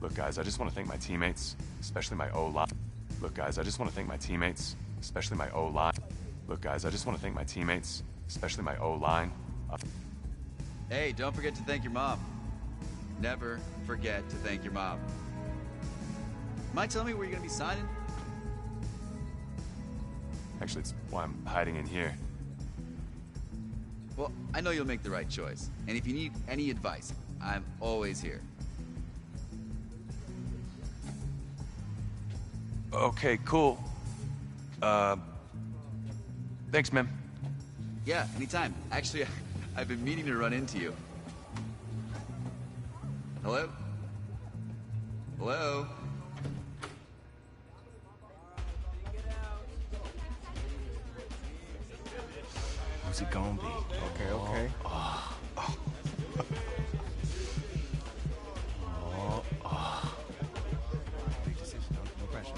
Look, guys, I just want to thank my teammates, especially my O-line. Look, guys, I just want to thank my teammates, especially my O-line. Look, guys, I just want to thank my teammates, especially my O-line. Hey, don't forget to thank your mom. Never forget to thank your mom. Mind telling me where you're gonna be signing? Actually, it's why I'm hiding in here. Well, I know you'll make the right choice. And if you need any advice, I'm always here. Okay, cool. Thanks, man. Yeah, anytime. Actually, I've been meaning to run into you. Hello? Hello? Who's it gonna be? Okay, okay. Big decision, no pressure.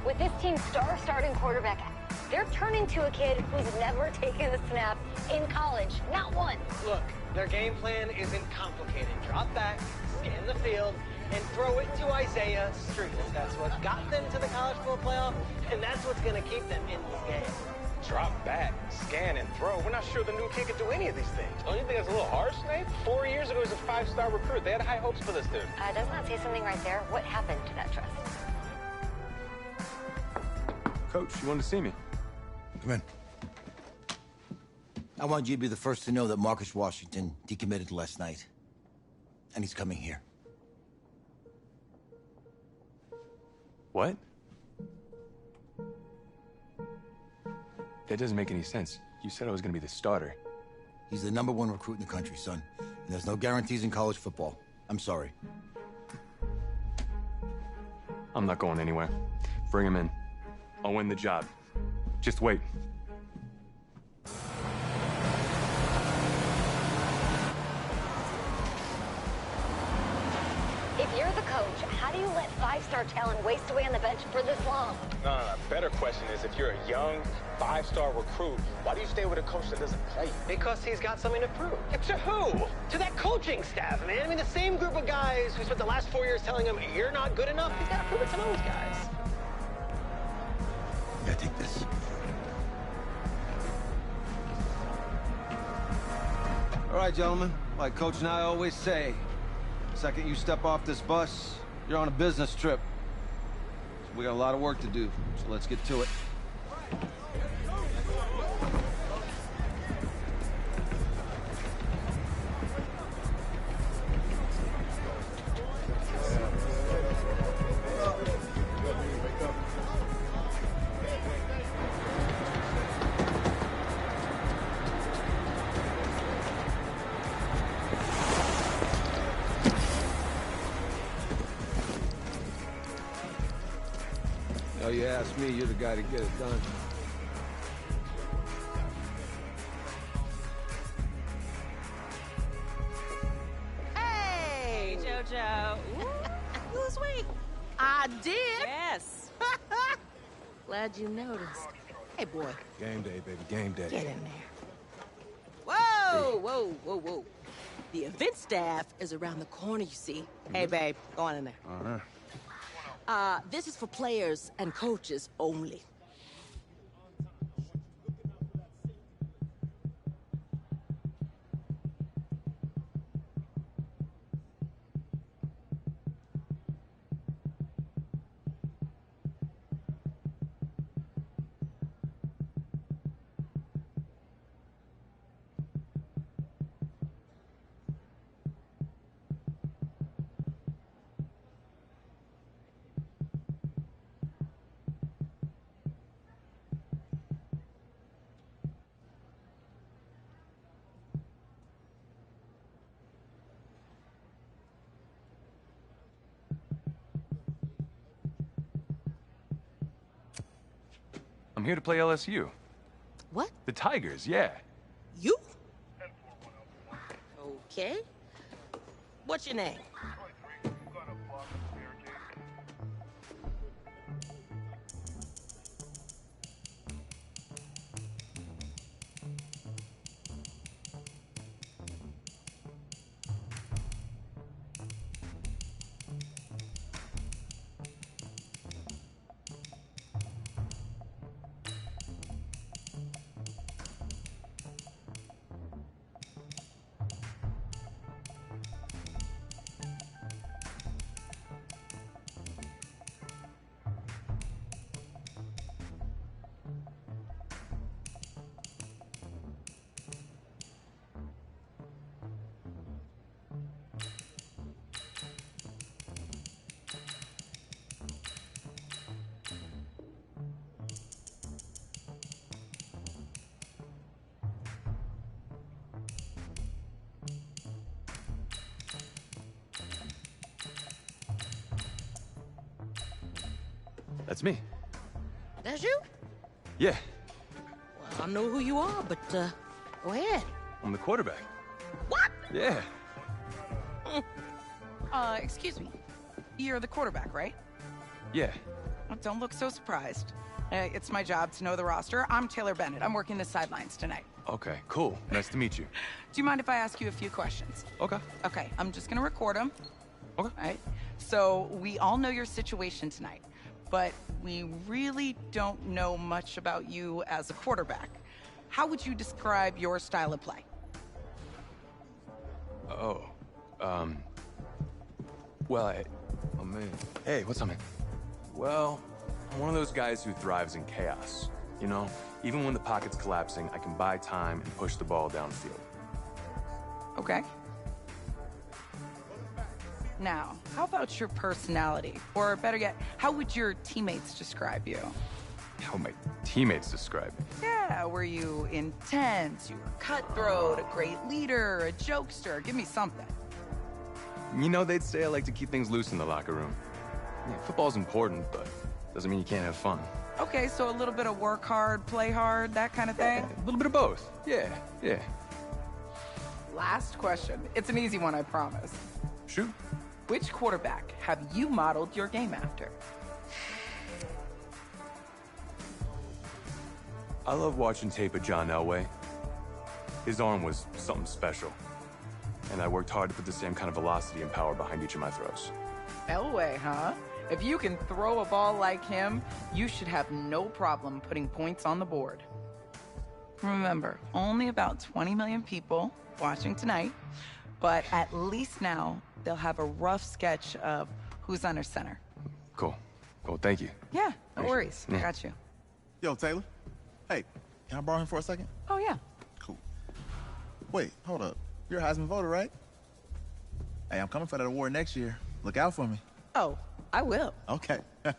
With this team's starting quarterback, they're turning to a kid who's never taken a snap in college. Not one. Look, their game plan isn't complicated. Drop back, scan the field, and throw it to Isaiah Street. That's what got them to the college football playoff, and that's what's going to keep them in this game. Drop back, scan, and throw. We're not sure the new kid can do any of these things. Don't you think that's a little harsh, Nate? 4 years ago, he was a 5-star recruit. They had high hopes for this dude. Doesn't that say something right there? What happened to that trust? Coach, you wanted to see me? Come in. I want you to be the first to know that Marcus Washington decommitted last night. And he's coming here. What? That doesn't make any sense. You said I was gonna be the starter. He's the #1 recruit in the country, son. And there's no guarantees in college football. I'm sorry. I'm not going anywhere. Bring him in. I'll win the job. Just wait. If you're the coach, how do you let 5-star talent waste away on the bench for this long? No. Better question is, if you're a young 5-star recruit, why do you stay with a coach that doesn't play? Because he's got something to prove. To who? To that coaching staff, man. I mean, the same group of guys who spent the last 4 years telling him, you're not good enough. He's got to prove it to those guys. Yeah, take this. All right, gentlemen. Like Coach and I always say, the second you step off this bus, you're on a business trip. So we got a lot of work to do, so let's get to it. Oh, you ask me, you're the guy to get it done. Hey, JoJo. Ooh, lose weight. I did. Yes. Glad you noticed. Hey, boy. Game day, baby, game day. Get in there. Whoa. The event staff is around the corner, you see. Hey, babe, go on in there. Uh-huh. This is for players and coaches only. I'm here to play LSU. What? The Tigers, yeah. You? Okay. What's your name? That's me. That's you? Yeah, Well, I don't know who you are, but, go ahead. I'm the quarterback. What? Yeah. Excuse me. You're the quarterback, right? Yeah. Oh, don't look so surprised. It's my job to know the roster. I'm Taylor Bennett. I'm working the sidelines tonight. Okay, cool. Nice to meet you. Do you mind if I ask you a few questions? Okay. Okay, I'm just gonna record them. Okay. All right? So, we all know your situation tonight, but we really don't know much about you as a quarterback. How would you describe your style of play? Oh, well, oh man. Hey, what's up, man? Well, I'm one of those guys who thrives in chaos. You know, even when the pocket's collapsing, I can buy time and push the ball downfield. Okay. Now, how about your personality? Or better yet, how would your teammates describe you? How would my teammates describe me? Yeah, were you intense? You were cutthroat, a great leader, a jokester? Give me something. You know, they'd say I like to keep things loose in the locker room. Yeah, football's important, but doesn't mean you can't have fun. Okay, so a little bit of work hard, play hard, that kind of thing? Yeah, a little bit of both. Yeah. Last question. It's an easy one, I promise. Shoot. Which quarterback have you modeled your game after? I love watching tape of John Elway. His arm was something special. And I worked hard to put the same kind of velocity and power behind each of my throws. Elway, huh? If you can throw a ball like him, you should have no problem putting points on the board. Remember, only about 20 million people watching tonight, but at least now they'll have a rough sketch of who's under center. Cool, thank you. Yeah, no worries. Yeah. I got you. Yo, Taylor. Hey, can I borrow him for a second? Oh, yeah. Cool. Wait, hold up. You're a Heisman voter, right? Hey, I'm coming for that award next year. Look out for me. Oh, I will. Okay. All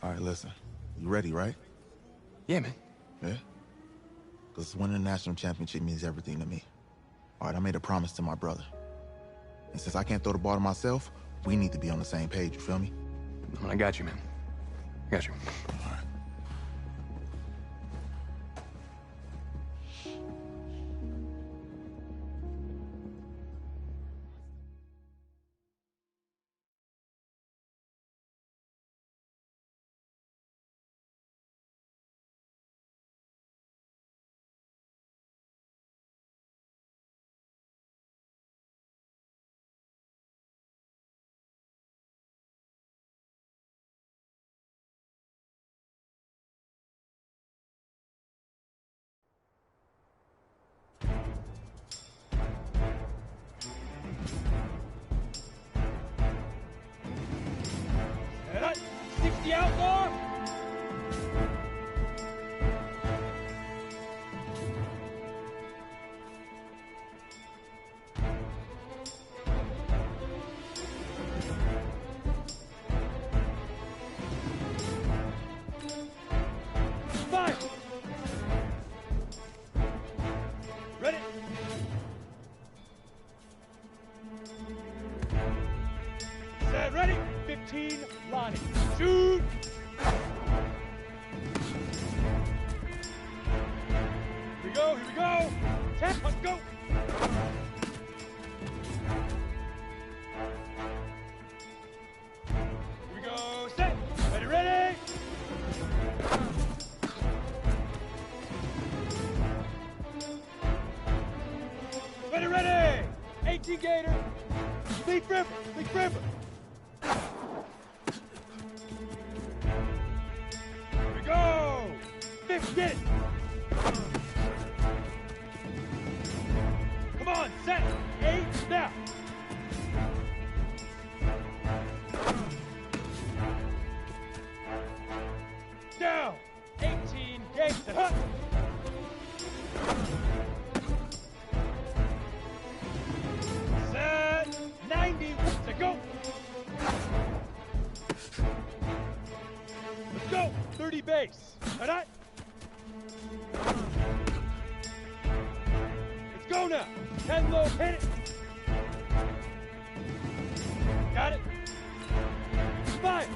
right, listen. You ready, right? Yeah, man. Yeah? Because winning a national championship means everything to me. All right, I made a promise to my brother. And since I can't throw the ball to myself, we need to be on the same page, you feel me? I got you, man. I got you. All right. Ready? 15, Lonnie. Shoot! Here we go. 10, let's go! Here we go, set! Ready? Ready! 18 Gator! Leaf River! Here we go! 50, get it! Come on, set! 8, now! Down! 18, gate, set, hut! Set! 90, set, go! Let's go! 30 base. Alright? Let's go now. 10 low, hit it. Got it. 5.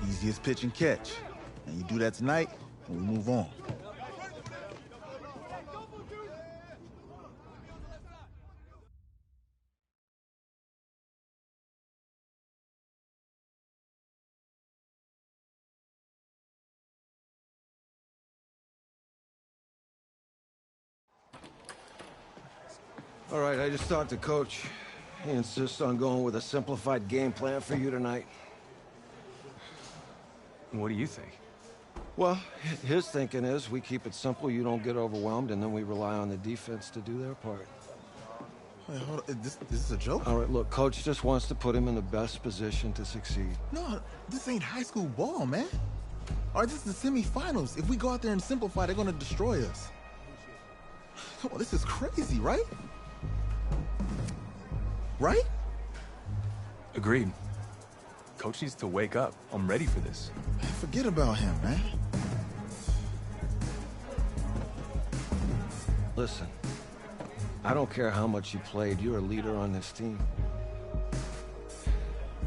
Easiest pitch and catch. And you do that tonight, and we move on. All right, I just talked to Coach. He insists on going with a simplified game plan for you tonight. What do you think? Well, his thinking is we keep it simple, you don't get overwhelmed, and then we rely on the defense to do their part. Wait, hold on. Is this a joke? All right, look, Coach just wants to put him in the best position to succeed. No, this ain't high school ball, man. All right, this is the semifinals. If we go out there and simplify, they're gonna destroy us. Come on, this is crazy, right? Right? Agreed. Coach needs to wake up. I'm ready for this. Man, forget about him, man. Listen, I don't care how much you played, you're a leader on this team.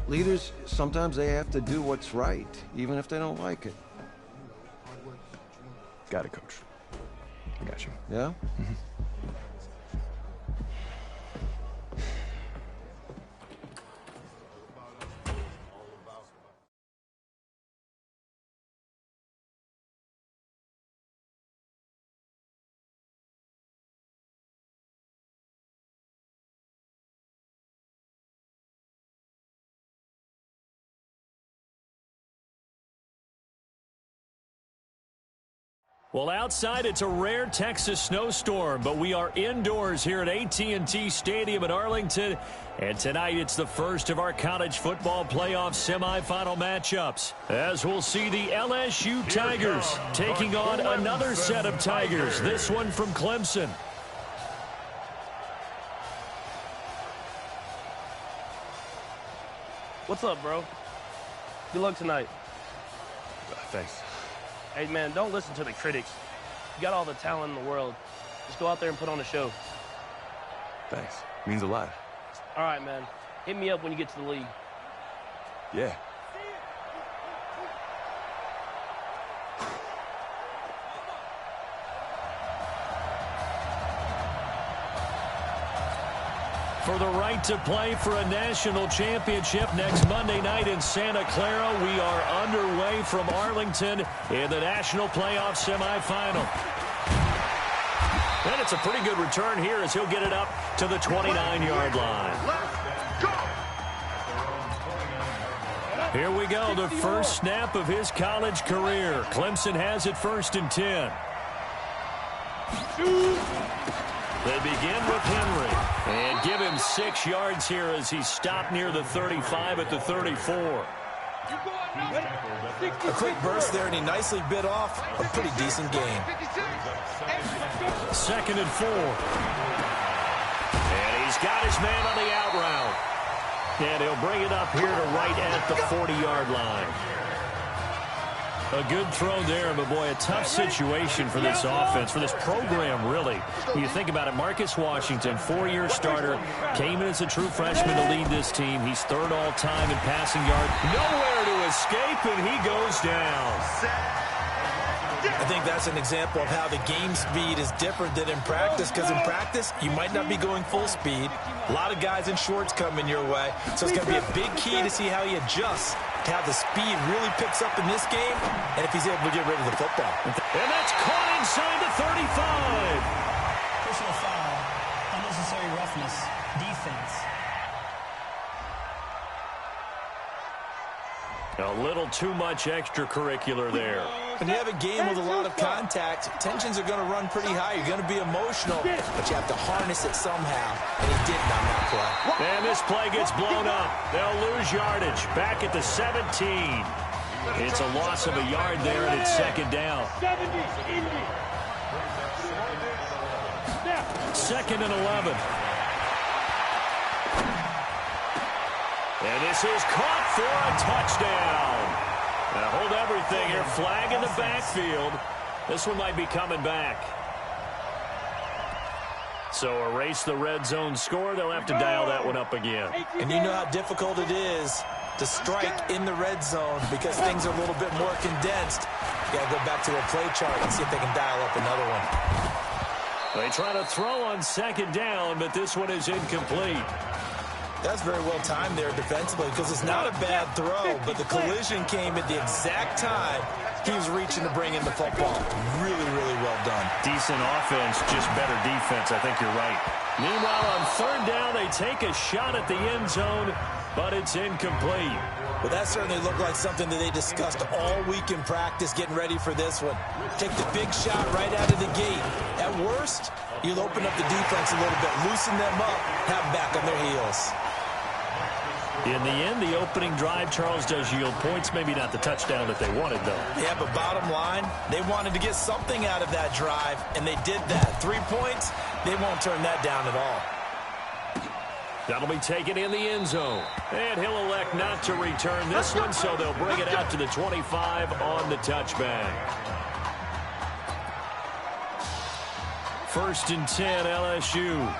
Leaders, sometimes they have to do what's right, even if they don't like it. Got it, Coach. I got you. Yeah? Mm-hmm. Well, outside, it's a rare Texas snowstorm, but we are indoors here at AT&T Stadium in Arlington. And tonight, it's the first of our college football playoff semifinal matchups, as we'll see the LSU Tigers taking on another set of Tigers, this one from Clemson. What's up, bro? Good luck tonight. Thanks. Hey, man, don't listen to the critics. You got all the talent in the world. Just go out there and put on a show. Thanks. Means a lot. All right, man. Hit me up when you get to the league. Yeah. For the right to play for a national championship next Monday night in Santa Clara, we are underway from Arlington in the national playoff semifinal. And it's a pretty good return here as he'll get it up to the 29-yard line. Here we go, the first snap of his college career. Clemson has it 1st and 10. They begin with Henry and give him 6 yards here as he stopped near the 35 at the 34. A quick burst there, and he nicely bit off a pretty decent gain. 2nd and 4. And he's got his man on the out route. And he'll bring it up here to right at the 40-yard line. A good throw there, but boy, a tough situation for this offense, for this program, really. When you think about it, Marcus Washington, 4-year starter, came in as a true freshman to lead this team. He's 3rd all-time in passing yard. Nowhere to escape, and he goes down. I think that's an example of how the game speed is different than in practice, because in practice, you might not be going full speed. A lot of guys in shorts coming your way, so it's going to be a big key to see how he adjusts to how the speed really picks up in this game, and if he's able to get rid of the football. And that's caught inside the 35. Personal foul, unnecessary roughness, defense. A little too much extracurricular there. When you have a game with a lot of contact, tensions are going to run pretty high. You're going to be emotional, but you have to harness it somehow, and he didn't on that play. And this play gets blown up. They'll lose yardage. Back at the 17. It's a loss of a yard there, and it's 2nd down. 2nd and 11. And this is caught for a touchdown. Now hold everything here. Flag in the backfield. This one might be coming back. So erase the red zone score. They'll have to dial that one up again. And you know how difficult it is to strike in the red zone because things are a little bit more condensed. You got to go back to their play chart and see if they can dial up another one. They try to throw on 2nd down, but this one is incomplete. That's very well timed there defensively because it's not a bad throw, but the collision came at the exact time he was reaching to bring in the football. Really, really well done. Decent offense, just better defense. I think you're right. Meanwhile, on third down, they take a shot at the end zone, but it's incomplete. Well, that certainly looked like something that they discussed all week in practice, getting ready for this one. Take the big shot right out of the gate. At worst, you'll open up the defense a little bit, loosen them up, have them back on their heels. In the end, the opening drive, Charles, does yield points. Maybe not the touchdown that they wanted, though. Yeah, but bottom line, they wanted to get something out of that drive, and they did that. 3 points, they won't turn that down at all. That'll be taken in the end zone. And he'll elect not to return this one, so they'll bring it out to the 25 on the touchback. 1st and 10, LSU.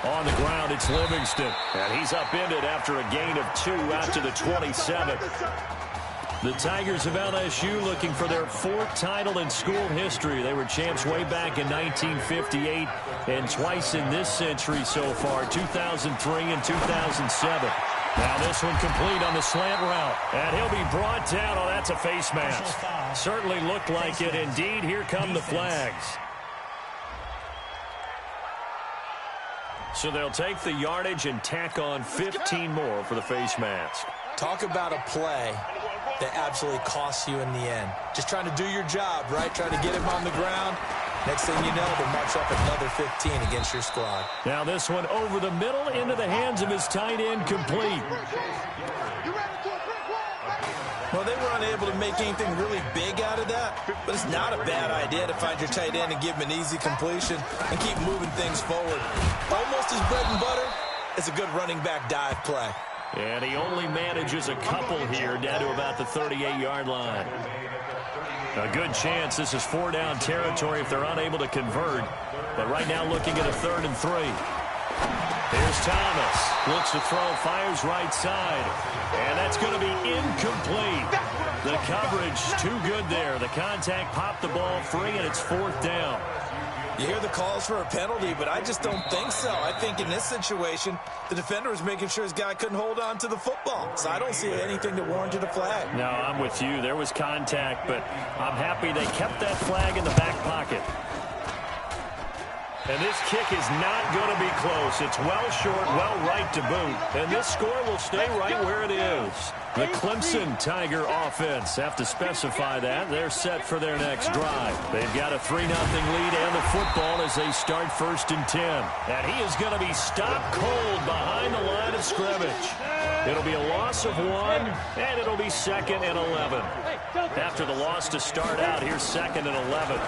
On the ground, it's Livingston. And he's upended after a gain of 2 out to the 27. The Tigers of LSU looking for their 4th title in school history. They were champs way back in 1958 and twice in this century so far, 2003 and 2007. Now this one complete on the slant route. And he'll be brought down. Oh, that's a face mask. Certainly looked like it. Indeed, here come the flags. So they'll take the yardage and tack on 15 more for the face mask. Talk about a play that absolutely costs you in the end. Just trying to do your job, right? Trying to get him on the ground. Next thing you know, they'll march up another 15 against your squad. Now this one over the middle into the hands of his tight end, complete. Well, they were unable to make anything really big out of that, but it's not a bad idea to find your tight end and give him an easy completion and keep moving things forward. Almost as bread and butter as a good running back dive play. And he only manages a couple here down to about the 38-yard line. A good chance this is 4-down territory if they're unable to convert. But right now looking at a 3rd and 3. Here's Thomas. Looks to throw, fires right side. And that's going to be incomplete. The coverage too good there. The contact popped the ball free, and it's 4th down. You hear the calls for a penalty, but I just don't think so. I think in this situation, the defender was making sure his guy couldn't hold on to the football. So I don't see anything that warranted a flag. No, I'm with you. There was contact, but I'm happy they kept that flag in the back pocket. And this kick is not going to be close. It's well short, well right to boot. And this score will stay right where it is. The Clemson Tiger offense have to specify that. They're set for their next drive. They've got a 3-0 lead and the football as they start 1st and 10. And he is going to be stopped cold behind the line of scrimmage. It'll be a loss of 1, and it'll be 2nd and 11. After the loss to start out, here's 2nd and 11.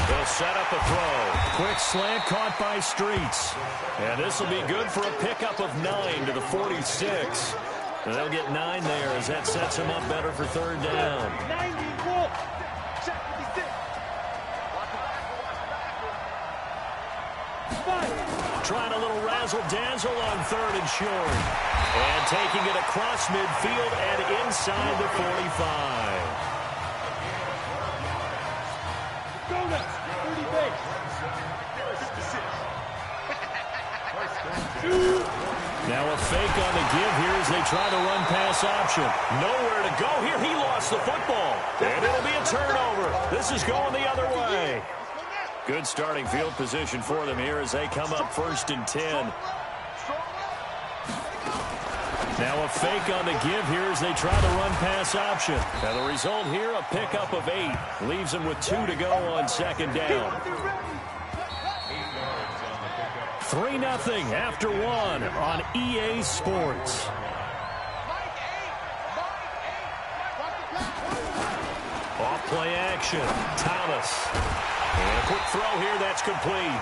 They'll set up a throw. Quick slant caught by Streets. And this will be good for a pickup of 9 to the 46. And they'll get 9 there as that sets him up better for 3rd down. Trying a little razzle-dazzle on 3rd and short. And taking it across midfield and inside the 45. Now a fake on the give here as they try to run pass option. Nowhere to go here. He lost the football. And it'll be a turnover. This is going the other way. Good starting field position for them here as they come up 1st and 10. Now a fake on the give here as they try to run pass option. And the result here, a pickup of 8. Leaves them with 2 to go on 2nd down. 3-0 after 1 on EA Sports. Off play action. Thomas. And a quick throw here. That's complete.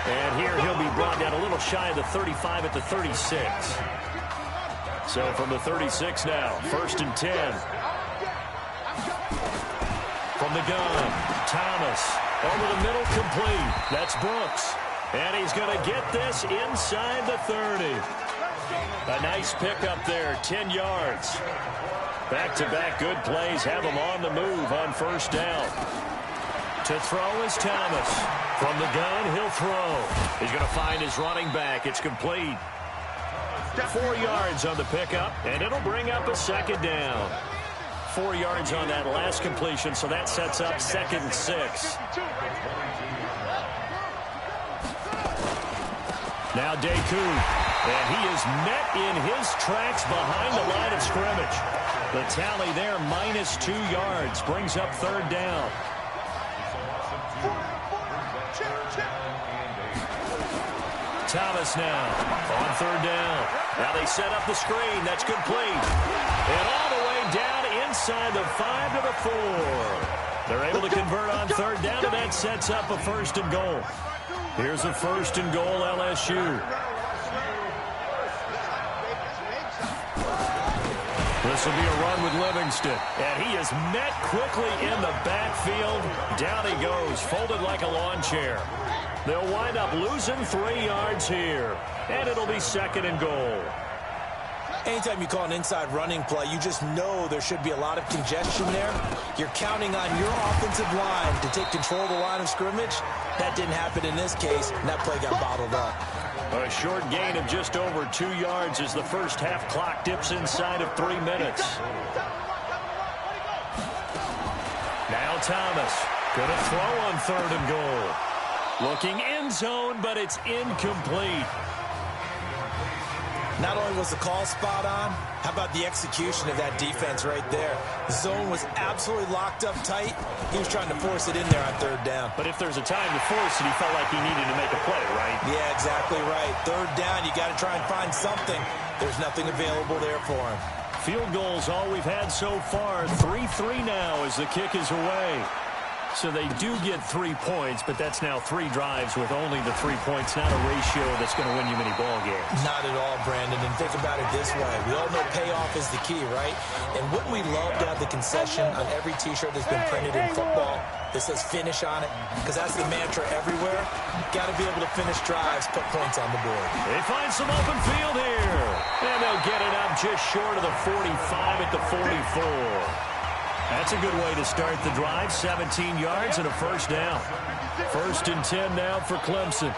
And here he'll be brought down a little shy of the 35 at the 36. So from the 36 now, 1st and 10. From the gun, Thomas. Over the middle, complete. That's Brooks. And he's going to get this inside the 30. A nice pickup there, 10 yards. Back-to-back good plays have him on the move on 1st down. To throw is Thomas. From the gun, he'll throw. He's going to find his running back. It's complete. 4 yards on the pickup, and it'll bring up a 2nd down. 4 yards on that last completion, so that sets up 2nd and 6. Now Deku, and he is met in his tracks behind the line of scrimmage. The tally there, -2 yards, brings up 3rd down. Thomas now on 3rd down. Now they set up the screen. That's complete. And all the way down inside the 5 to the 4. They're able to convert on 3rd down, and that sets up a 1st and goal. Here's a 1st and goal, LSU. This will be a run with Livingston. And he is met quickly in the backfield. Down he goes, folded like a lawn chair. They'll wind up losing 3 yards here. And it'll be 2nd and goal. Anytime you call an inside running play, you just know there should be a lot of congestion there. You're counting on your offensive line to take control of the line of scrimmage. That didn't happen in this case, and that play got bottled up. A short gain of just over 2 yards as the first half clock dips inside of 3 minutes. Now Thomas going to throw on 3rd and goal. Looking end zone, but it's incomplete. Not only was the call spot on, how about the execution of that defense right there? The zone was absolutely locked up tight. He was trying to force it in there on 3rd down. But if there's a time to force it, he felt like he needed to make a play, right? Yeah, exactly right. 3rd down, you got to try and find something. There's nothing available there for him. Field goals all we've had so far. 3-3 now as the kick is away. So they do get 3 points, but that's now 3 drives with only the 3 points, not a ratio that's going to win you many ball games. Not at all, Brandon, and think about it this way. We all know payoff is the key, right? And wouldn't we love to have the concession on every T-shirt that's been printed in football that says finish on it? Because that's the mantra everywhere. Got to be able to finish drives, put points on the board. They find some open field here, and they'll get it up just short of the 45 at the 44. That's a good way to start the drive. 17 yards and a 1st down. 1st and 10 now for Clemson.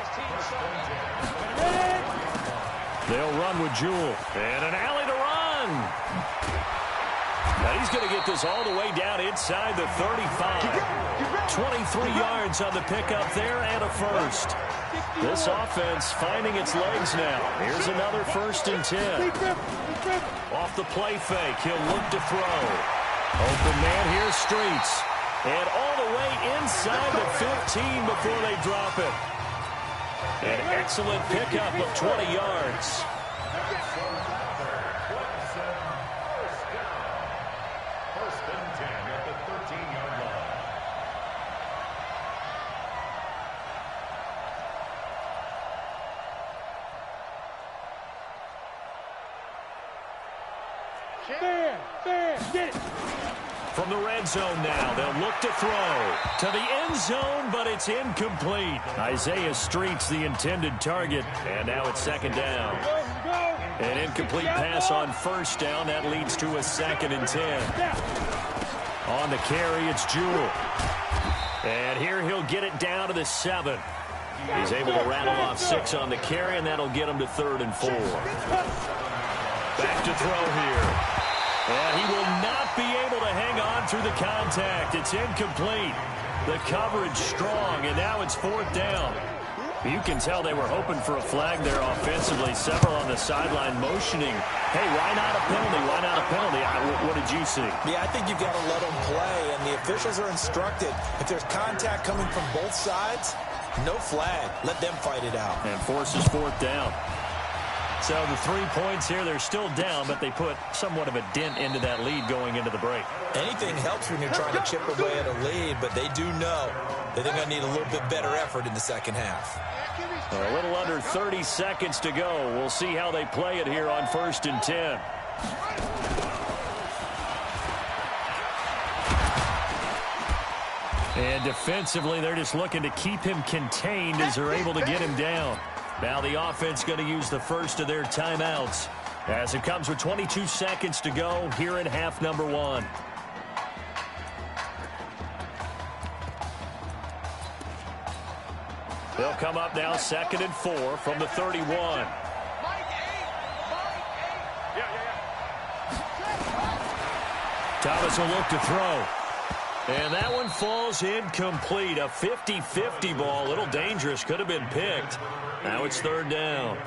They'll run with Jewell. And an alley to run. Now he's going to get this all the way down inside the 35. 23 yards on the pickup there and a 1st. This offense finding its legs now. Here's another 1st and 10. Off the play fake, he'll look to throw. Open man here, Streets. And all the way inside the 15 before they drop it. An excellent pickup of 20 yards. First and 10 at the 13-yard line. Get it. From the red zone now, they'll look to throw. To the end zone, but it's incomplete. Isaiah Streets, the intended target. And now it's 2nd down. An incomplete pass on 1st down. That leads to a 2nd and 10. On the carry, it's Jewell. And here he'll get it down to the 7. He's able to rattle off 6 on the carry, and that'll get him to 3rd and 4. Back to throw here. And he will not be able to hang on through the contact. It's incomplete. The coverage strong, and now it's 4th down. You can tell they were hoping for a flag there offensively. Several on the sideline motioning, hey, why not a penalty? Why not a penalty? What did you see? Yeah, I think you've got to let them play, and the officials are instructed. If there's contact coming from both sides, no flag. Let them fight it out. And forces 4th down. So the 3 points here, they're still down, but they put somewhat of a dent into that lead going into the break. Anything helps when you're trying to chip away at a lead, but they do know that they're going to need a little bit better effort in the second half. A little under 30 seconds to go. We'll see how they play it here on 1st and 10. And defensively, they're just looking to keep him contained as they're able to get him down. Now the offense going to use the first of their timeouts as it comes with 22 seconds to go here in half number 1. They'll come up now 2nd and 4 from the 31. Thomas will look to throw. And that one falls incomplete. A 50-50 ball. A little dangerous. Could have been picked. Now it's third down.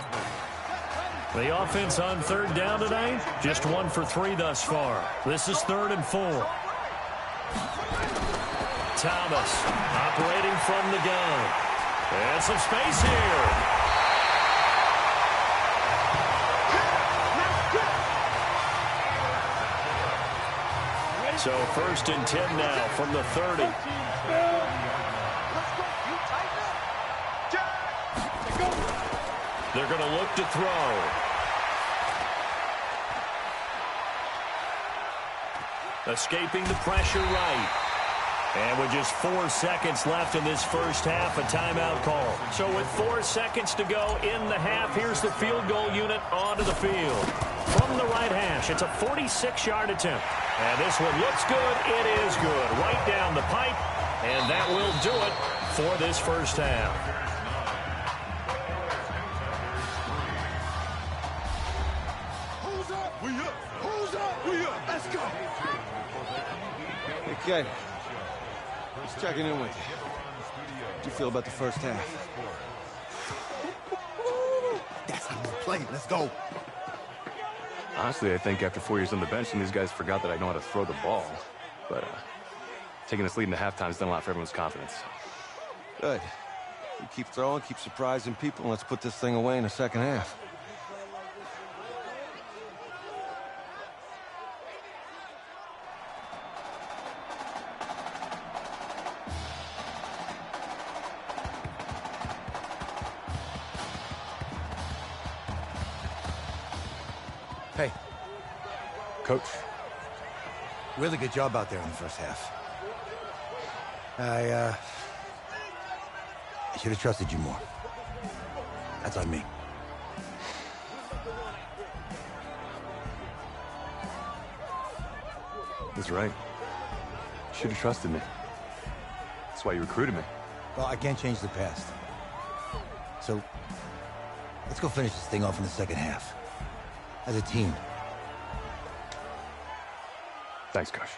The offense on third down tonight, just 1 for 3 thus far. This is 3rd and 4. Thomas operating from the gun. And some space here. So 1st and 10 now from the 30. They're going to look to throw. Escaping the pressure right. And with just 4 seconds left in this first half, a timeout call. So with 4 seconds to go in the half, here's the field goal unit onto the field. From the right hash, it's a 46-yard attempt. And this one looks good. It is good. Right down the pipe. And that will do it for this first half. Who's up? We up. Who's up? We up. Let's go. Okay. Just checking in with you. How do you feel about the first half? That's how we play. Let's go. Honestly, I think after 4 years on the bench, some of these guys forgot that I know how to throw the ball. But taking this lead into halftime has done a lot for everyone's confidence. Good. You keep throwing, keep surprising people, and let's put this thing away in the second half. Hey. Coach. Really good job out there in the first half. I should have trusted you more. That's on me. He's right. You should have trusted me. That's why you recruited me. Well, I can't change the past. So, let's go finish this thing off in the second half. As a team. Thanks, Coach.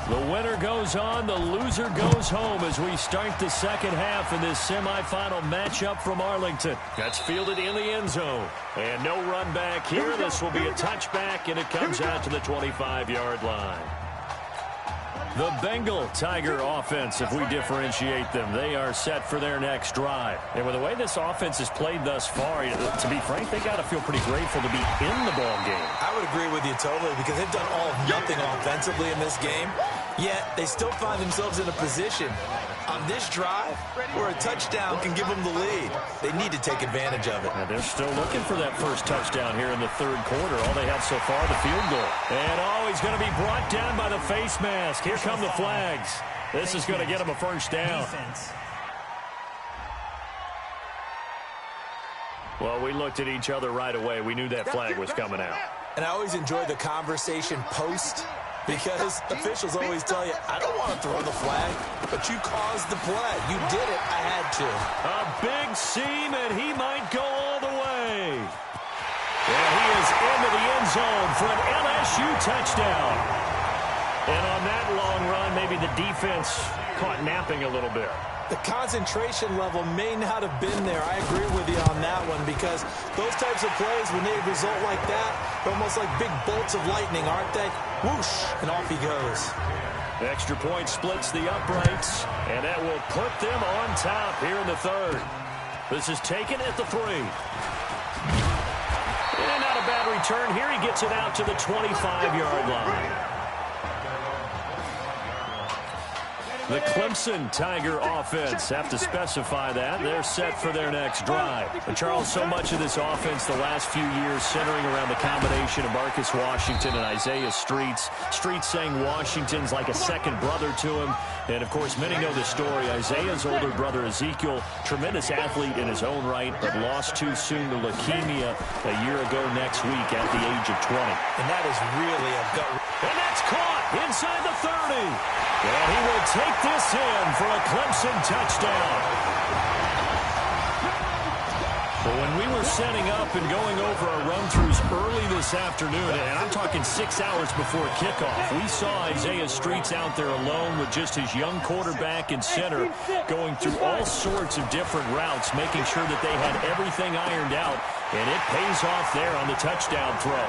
The winner goes on, the loser goes home as we start the second half in this semifinal matchup from Arlington. That's fielded in the end zone. And no run back here. This will be a touchback, and it comes out to the 25-yard line. The Bengal Tiger offense, if we differentiate them, they are set for their next drive. And with the way this offense has played thus far, to be frank, they got to feel pretty grateful to be in the ball game. I would agree with you totally because they've done all of nothing offensively in this game, yet they still find themselves in a position on this drive where a touchdown can give them the lead. They need to take advantage of it. And they're still looking for that first touchdown here in the third quarter. All they have so far, the field goal. And he's going to be brought down by the face mask. Here come the flags. This is going to get him a first down. Well, we looked at each other right away. We knew that flag was coming out. And I always enjoy the conversation post because officials always tell you, I don't want to throw the flag, but you caused the play. You did it. I had to. A big seam, and he might go all the way. And he is into the end zone for an LSU touchdown. And on that long run, maybe the defense caught napping a little bit. The concentration level may not have been there. I agree with you on that one because those types of plays, when they result like that, they're almost like big bolts of lightning, aren't they? Whoosh, and off he goes. Extra point splits the uprights, and that will put them on top here in the third. This is taken at the 3. And not a bad return here. He gets it out to the 25-yard line. The Clemson Tiger offense have to specify that. They're set for their next drive. But Charles, so much of this offense the last few years centering around the combination of Marcus Washington and Isaiah Streets. Streets saying Washington's like a second brother to him. And, of course, many know the story. Isaiah's older brother, Ezekiel, tremendous athlete in his own right, but lost too soon to leukemia a year ago next week at the age of 20. And that is really a gut. And that's caught inside the 30. And he will take this in for a Clemson touchdown. Well, when we were setting up and going over our run-throughs early this afternoon, and I'm talking 6 hours before kickoff, we saw Isaiah Streets out there alone with just his young quarterback and center going through all sorts of different routes, making sure that they had everything ironed out, and it pays off there on the touchdown throw.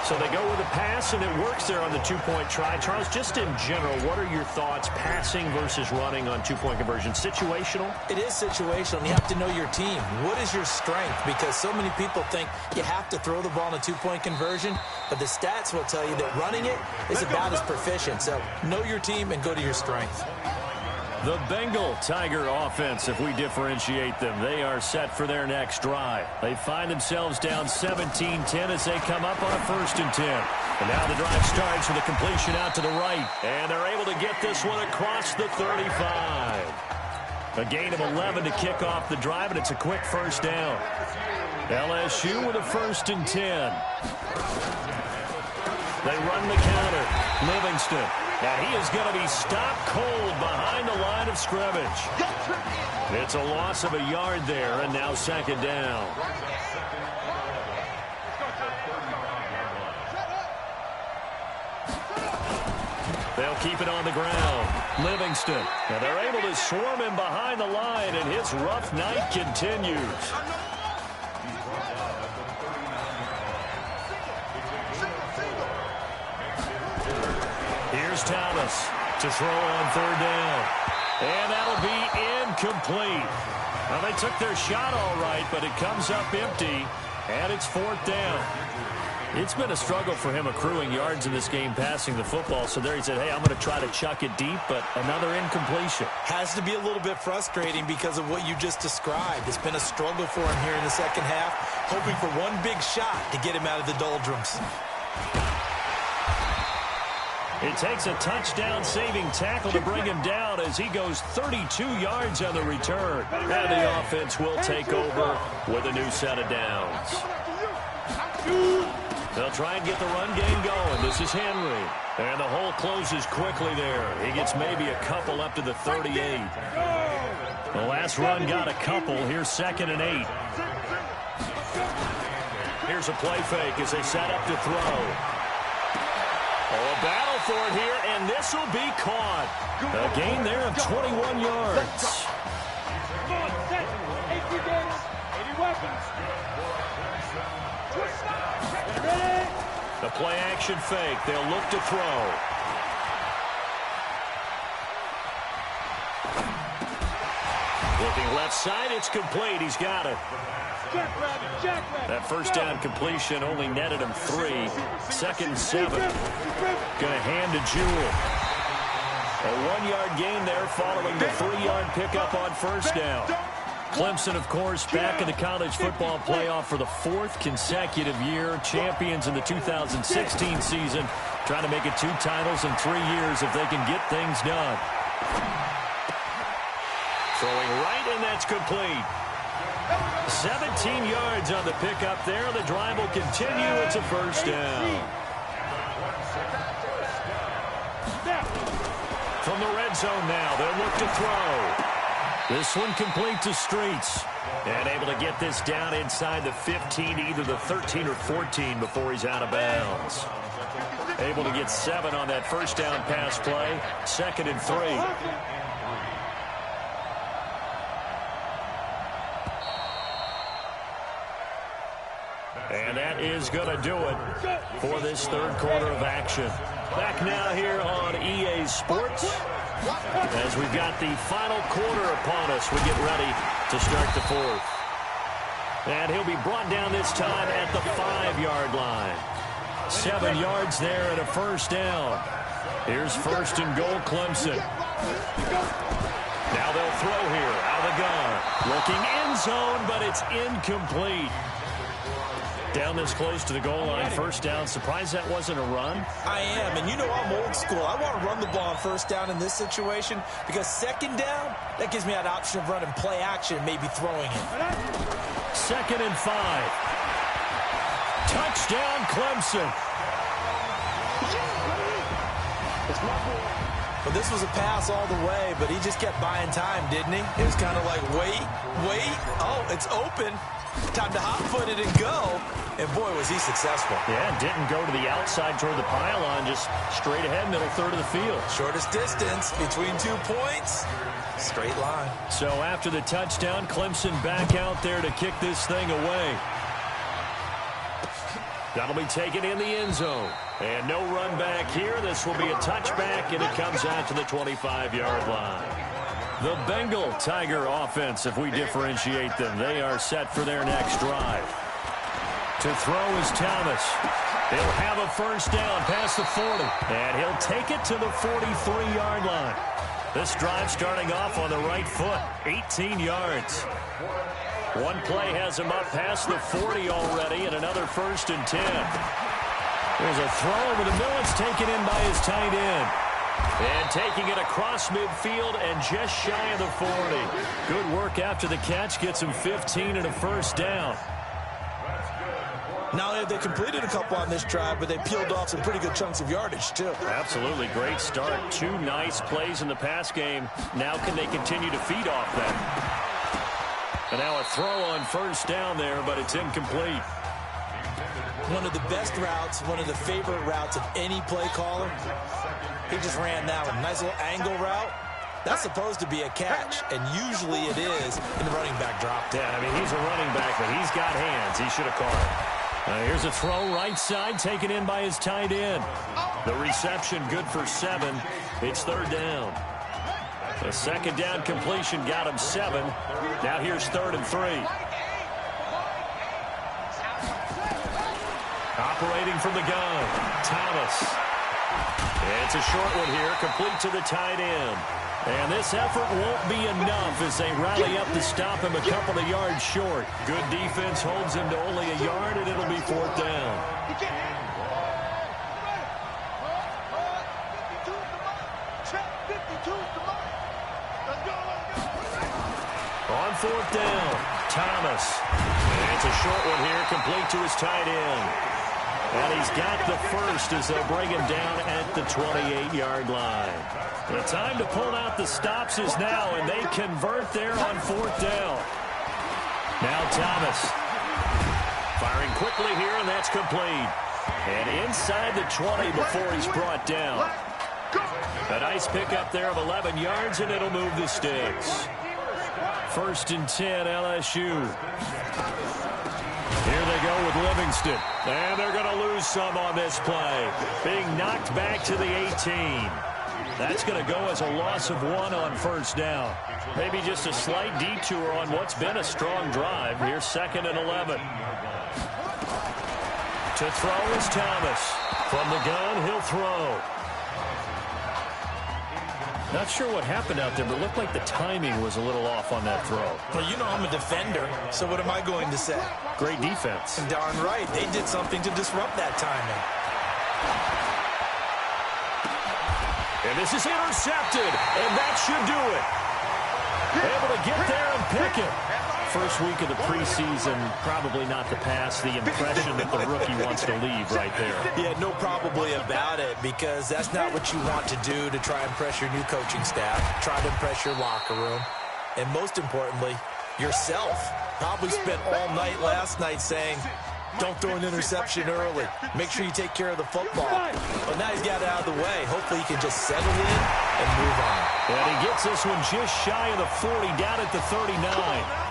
So they go with a pass, and it works there on the two-point try. Charles, just in general, what are your thoughts passing versus running on two-point conversion? Situational? It is situational, and you have to know your team. What is your strength? Because so many people think you have to throw the ball in a two-point conversion, but the stats will tell you that running it is about as proficient. So know your team and go to your strength. The Bengal Tiger offense, if we differentiate them, they are set for their next drive. They find themselves down 17-10 as they come up on a 1st and 10. And now the drive starts with a completion out to the right. And they're able to get this one across the 35. A gain of 11 to kick off the drive, and it's a quick first down. LSU with a 1st and 10. They run the counter. Livingston. And he is going to be stopped cold behind the line of scrimmage. It's a loss of a yard there, and now 2nd down. They'll keep it on the ground. Livingston. And they're able to swarm him behind the line, and his rough night continues. Here's Thomas to throw on 3rd down. And that'll be incomplete. Well, they took their shot all right, but it comes up empty, and it's 4th down. It's been a struggle for him accruing yards in this game passing the football, so there he said, hey, I'm going to try to chuck it deep, but another incompletion. Has to be a little bit frustrating because of what you just described. It's been a struggle for him here in the 2nd half, hoping for one big shot to get him out of the doldrums. It takes a touchdown-saving tackle to bring him down as he goes 32 yards on the return. And the offense will take over with a new set of downs. They'll try and get the run game going. This is Henry. And the hole closes quickly there. He gets maybe a couple up to the 38. The last run got a couple. Here's 2nd and 8. Here's a play fake as they set up to throw. Oh, a battle for it here, and this will be caught. A gain there of 21 yards. 80 weapons. The play action fake. They'll look to throw. Looking left side, it's complete. He's got it. That 1st down completion only netted him 3. 2nd and 7. Going to hand to Jewell. A 1-yard gain there following the 3-yard pickup on 1st down. Clemson, of course, back in the college football playoff for the 4th consecutive year. Champions in the 2016 season. Trying to make it 2 titles in 3 years if they can get things done. Throwing right, and that's complete. 17 yards on the pickup there. The drive will continue. It's a 1st down. From the red zone now, they'll look to throw. This one complete to Streets. And able to get this down inside the 15, either the 13 or 14 before he's out of bounds. Able to get 7 on that 1st down pass play. 2nd and 3. And that is going to do it for this 3rd quarter of action. Back now here on EA Sports as we've got the final quarter upon us. We get ready to start the 4th. And he'll be brought down this time at the 5-yard line. 7 yards there and a 1st down. Here's 1st and goal, Clemson. Now they'll throw here out of the gun. Looking end zone, but it's incomplete. Down this close to the goal line, first down. Surprised that wasn't a run? I am, and you know I'm old school. I want to run the ball on first down in this situation because second down, that gives me that option of running play action and maybe throwing it. 2nd and 5. Touchdown, Clemson. But this was a pass all the way, but he just kept buying time, didn't he? It was kind of like, wait. Oh, it's open. Time to hot-foot it and go. And boy, was he successful. Yeah, didn't go to the outside toward the pylon, just straight ahead, middle third of the field. Shortest distance between 2 points. Straight line. So after the touchdown, Clemson back out there to kick this thing away. That'll be taken in the end zone. And no run back here. This will be a touchback, and it comes out to the 25-yard line. The Bengal Tiger offense, if we differentiate them, they are set for their next drive. To throw is Thomas. He'll have a first down past the 40, and he'll take it to the 43-yard line. This drive starting off on the right foot, 18 yards. One play has him up past the 40 already, and another 1st and 10. There's a throw over the middle. It's taken in by his tight end. And taking it across midfield and just shy of the 40. Good work after the catch. Gets him 15 and a first down. Not only have they completed a couple on this drive, but they peeled off some pretty good chunks of yardage, too. Absolutely. Great start. 2 nice plays in the pass game. Now can they continue to feed off that? And now a throw on first down there, but it's incomplete. One of the best routes, one of the favorite routes of any play caller. He just ran that one. Nice little angle route. That's supposed to be a catch, and usually it is in the running back drop. Yeah, I mean, he's a running back, but he's got hands. He should have caught it. Here's a throw right side, taken in by his tight end. The reception good for 7. It's 3rd down. The 2nd down completion got him 7. Now here's 3rd and 3. Operating from the gun, Thomas. It's a short one here, complete to the tight end. And this effort won't be enough as they rally up to stop him a couple of yards short. Good defense holds him to only a yard, and it'll be 4th down. On 4th down, Thomas. And it's a short one here, complete to his tight end. And he's got the first as they'll bring him down at the 28-yard line. The time to pull out the stops is now, and they convert there on 4th down. Now Thomas. Firing quickly here, and that's complete. And inside the 20 before he's brought down. A nice pickup there of 11 yards, and it'll move the sticks. 1st and 10, LSU. Here they go with Livingston. And they're going to lose some on this play. Being knocked back to the 18. That's going to go as a loss of 1 on 1st down. Maybe just a slight detour on what's been a strong drive. Here's 2nd and 11. To throw is Thomas. From the gun, he'll throw. Not sure what happened out there, but it looked like the timing was a little off on that throw. Well, you know I'm a defender, so what am I going to say? Great defense. And darn right, they did something to disrupt that timing. And this is intercepted, and that should do it. Able to get there and pick it. First week of the preseason, probably not the pass, the impression that the rookie wants to leave right there. Yeah, no probably about it, because that's not what you want to do to try and impress your new coaching staff, try to impress your locker room, and most importantly, yourself. Probably spent all night last night saying, don't throw an interception early. Make sure you take care of the football. But now he's got it out of the way. Hopefully he can just settle in and move on. And he gets this one just shy of the 40, down at the 39.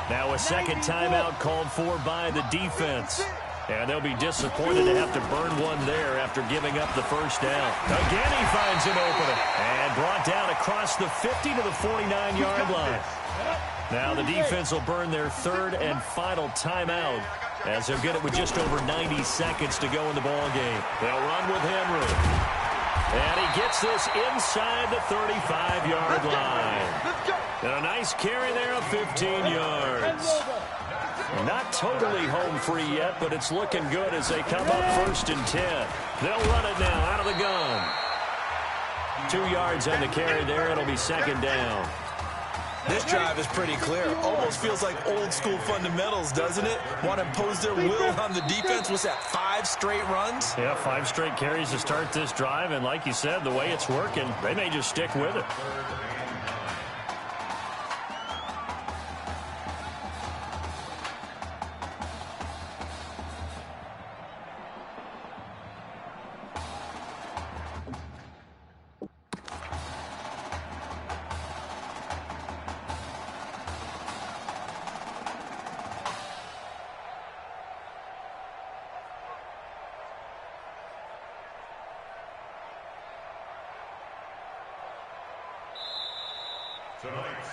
Now a second timeout called for by the defense. And they'll be disappointed to have to burn one there after giving up the first down. Again, he finds an opening. And brought down across the 50 to the 49-yard line. Now the defense will burn their 3rd and final timeout as they'll get it with just over 90 seconds to go in the ball game. They'll run with Henry. And he gets this inside the 35-yard line. And a nice carry there of 15 yards. Not totally home free yet, but it's looking good as they come up 1st and 10. They'll run it now out of the gun. 2 yards on the carry there. It'll be 2nd down. This drive is pretty clear. Almost feels like old school fundamentals, doesn't it? Want to impose their will on the defense. What's that, 5 straight runs? Yeah, 5 straight carries to start this drive. And like you said, the way it's working, they may just stick with it.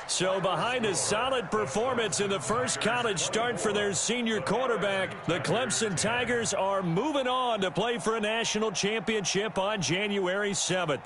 So behind a solid performance in the first college start for their senior quarterback, the Clemson Tigers are moving on to play for a national championship on January 7th.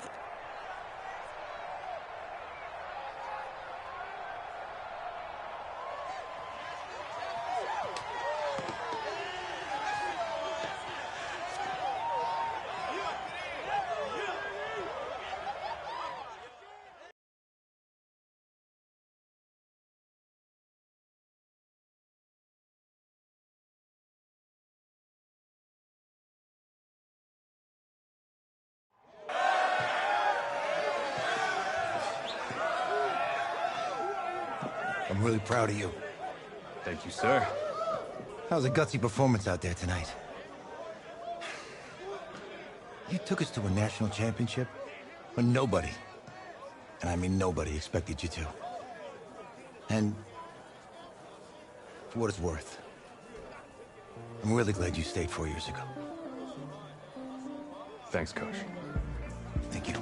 I'm really proud of you. Thank you, sir. How's a gutsy performance out there tonight? You took us to a national championship when nobody, and I mean nobody, expected you to. And for what it's worth, I'm really glad you stayed 4 years ago. Thanks, Coach. Thank you.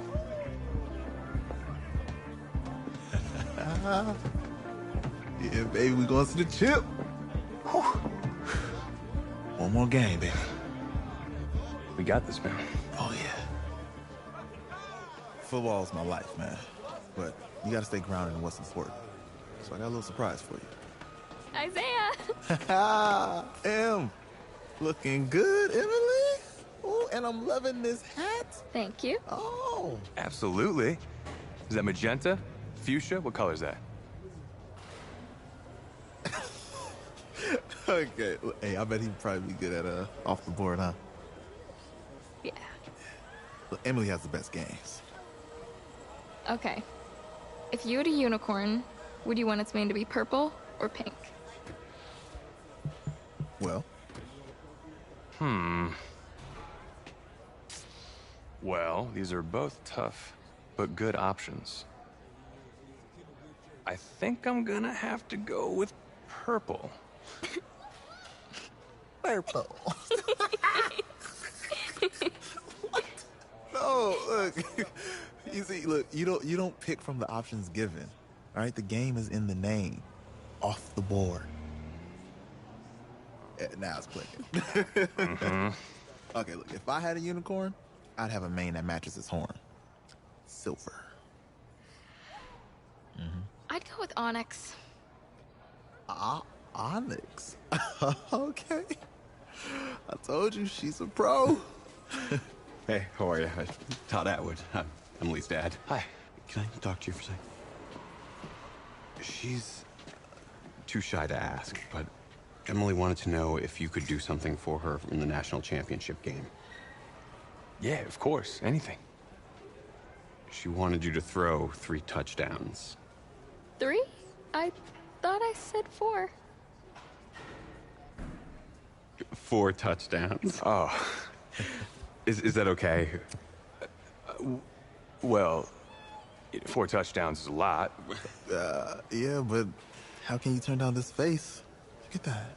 Yeah, baby, we going to the chip. Whew. One more game, baby. We got this, man. Oh, yeah. Football's my life, man. But you got to stay grounded in what's important. So I got a little surprise for you. Isaiah! Em, looking good, Emily. Oh, and I'm loving this hat. Thank you. Oh. Absolutely. Is that magenta? Fuchsia? What color is that? Okay. Hey, I bet he'd probably be good at off the board, huh? Yeah. Look, Emily has the best games. Okay. If you had a unicorn, would you want its mane to be purple or pink? Well? Well, these are both tough, but good options. I think I'm gonna have to go with purple. Purple. No, look. You see, look, you don't pick from the options given. All right, the game is in the name. Off the board. Now it's clicking. Okay, look, if I had a unicorn, I'd have a mane that matches its horn. Silver. I'd go with onyx. Onyx. Okay. I told you she's a pro. Hey, how are you? Todd Atwood. I'm Emily's dad. Hi. Can I talk to you for a second? She's too shy to ask, but Emily wanted to know if you could do something for her in the national championship game. Yeah, of course. Anything. She wanted you to throw 3 touchdowns. 3? I thought I said 4. 4 touchdowns. Oh. Is that okay? Well, 4 touchdowns is a lot. Yeah, but how can you turn down this face? Look at that.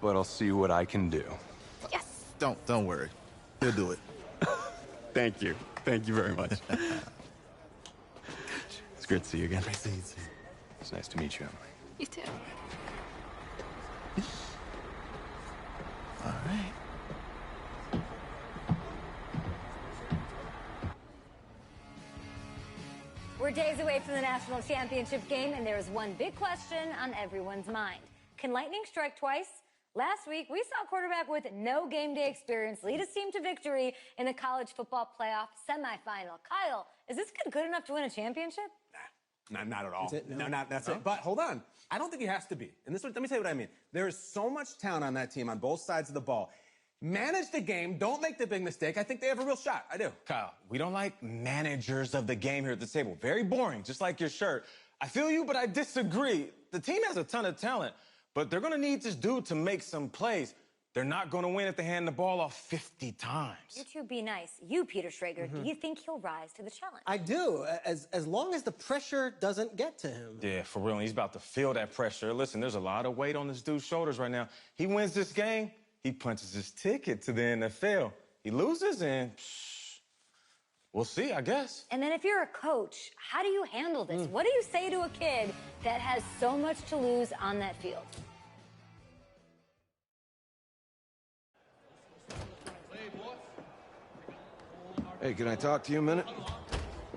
But I'll see what I can do. Yes. Don't worry. He'll do it. Thank you. Thank you very much. It's great to see you again. Great to see you. It's nice to meet you, Emily. You too. All right. days away from the national championship game, and there is one big question on everyone's mind. Can lightning strike twice? Last week, we saw a quarterback with no game day experience lead his team to victory in the college football playoff semifinal. Kyle, is this kid good enough to win a championship? Not at all. That's it? No? That's it. But hold on. I don't think he has to be. And let me tell you what I mean. There is so much talent on that team on both sides of the ball. Manage the game. Don't make the big mistake. I think they have a real shot. I do. Kyle, we don't like managers of the game here at the table. Very boring, just like your shirt. I feel you, but I disagree. The team has a ton of talent, but they're going to need this dude to make some plays. They're not going to win if they hand the ball off 50 times. You two be nice. You, Peter Schrager, do you think he'll rise to the challenge? I do, as long as the pressure doesn't get to him. Yeah, for real. He's about to feel that pressure. Listen, there's a lot of weight on this dude's shoulders right now. He wins this game, he punches his ticket to the NFL. He loses, and we'll see, I guess. And then if you're a coach, how do you handle this? What do you say to a kid that has so much to lose on that field? Hey, can I talk to you a minute?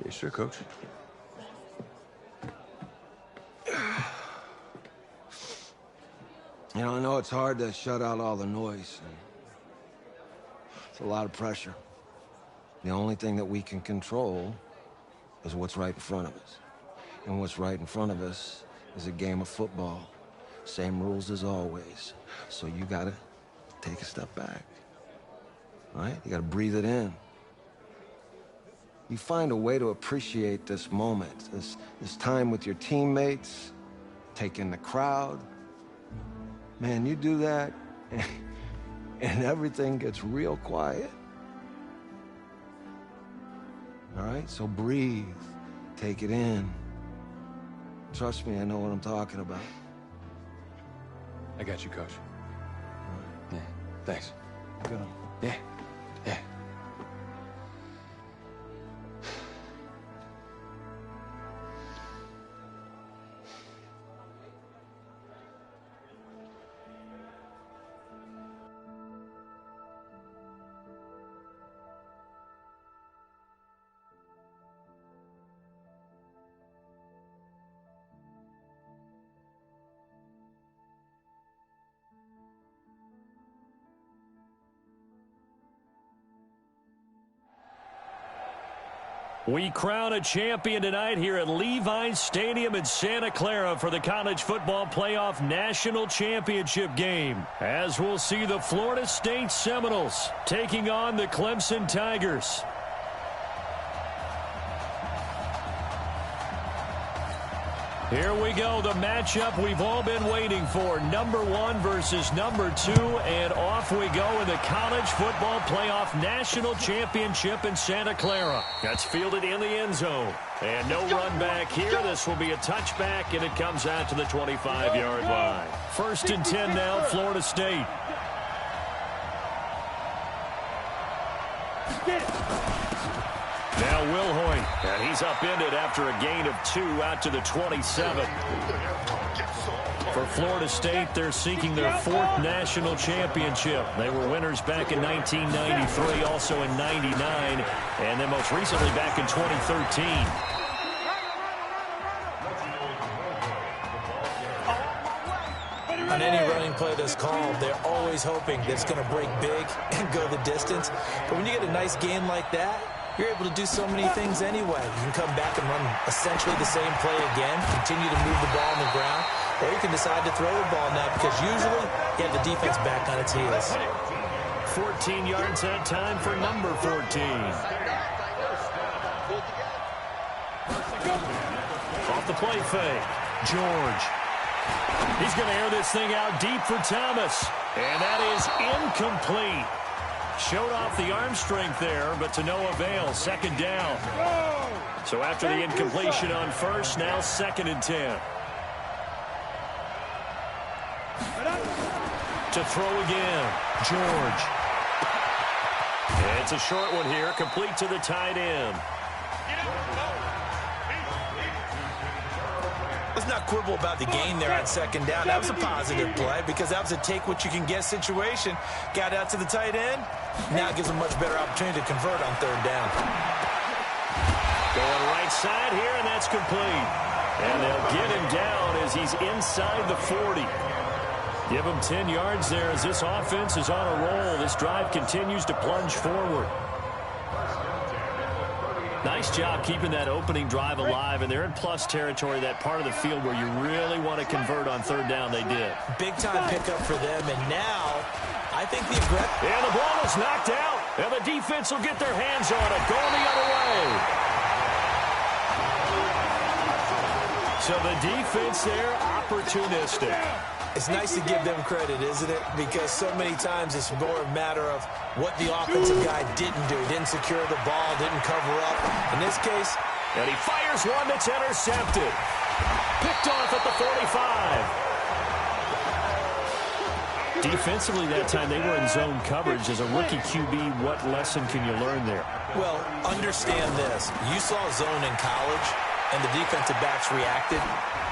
Yeah, sure, Coach. You know, I know it's hard to shut out all the noise. It's a lot of pressure. The only thing that we can control is what's right in front of us. And what's right in front of us is a game of football. Same rules as always. So you gotta take a step back. All right? You gotta breathe it in. You find a way to appreciate this moment, this time with your teammates, take in the crowd. Man, you do that, and everything gets real quiet. All right, so breathe, take it in. Trust me, I know what I'm talking about. I got you, Coach. Yeah, thanks. Good. Yeah, yeah. We crown a champion tonight here at Levi's Stadium in Santa Clara for the College Football Playoff National Championship game. As we'll see the Florida State Seminoles taking on the Clemson Tigers. Here we go, the matchup we've all been waiting for. Number 1 versus number 2, and off we go in the College Football Playoff National Championship in Santa Clara. That's fielded in the end zone. And no run back here. This will be a touchback, and it comes out to the 25-yard line. 1st and 10 now, Florida State. Now Wilhoit, and he's upended after a gain of 2 out to the 27. For Florida State, they're seeking their 4th national championship. They were winners back in 1993, also in 99, and then most recently back in 2013. On any running play that's called, they're always hoping that it's going to break big and go the distance. But when you get a nice gain like that, you're able to do so many things anyway. You can come back and run essentially the same play again, continue to move the ball on the ground, or you can decide to throw the ball now because usually you have the defense back on its heels. 14 yards that time for number 14. Off the play fake, George. He's going to air this thing out deep for Thomas, and that is incomplete. Showed off the arm strength there, but to no avail. 2nd down. So after the incompletion on 1st, now 2nd and 10. To throw again, George. It's a short one here, complete to the tight end. Let's not quibble about the gain there on 2nd down. That was a positive play because that was a take-what-you-can-get situation. Got out to the tight end. Now gives a much better opportunity to convert on 3rd down. Going right side here, and that's complete. And they'll get him down as he's inside the 40. Give him 10 yards there as this offense is on a roll. This drive continues to plunge forward. Nice job keeping that opening drive alive, and they're in plus territory, that part of the field where you really want to convert on third down. They did. Big-time pickup for them, and now I think the aggressive... And the ball is knocked out, and the defense will get their hands on it, going the other way. So the defense there, opportunistic. It's nice to give them credit, isn't it? Because so many times it's more a matter of what the offensive guy didn't do. He didn't secure the ball, didn't cover up. In this case... And he fires one that's intercepted. Picked off at the 45. Defensively that time, they were in zone coverage. As a rookie QB, what lesson can you learn there? Well, understand this. You saw zone in college, and the defensive backs reacted,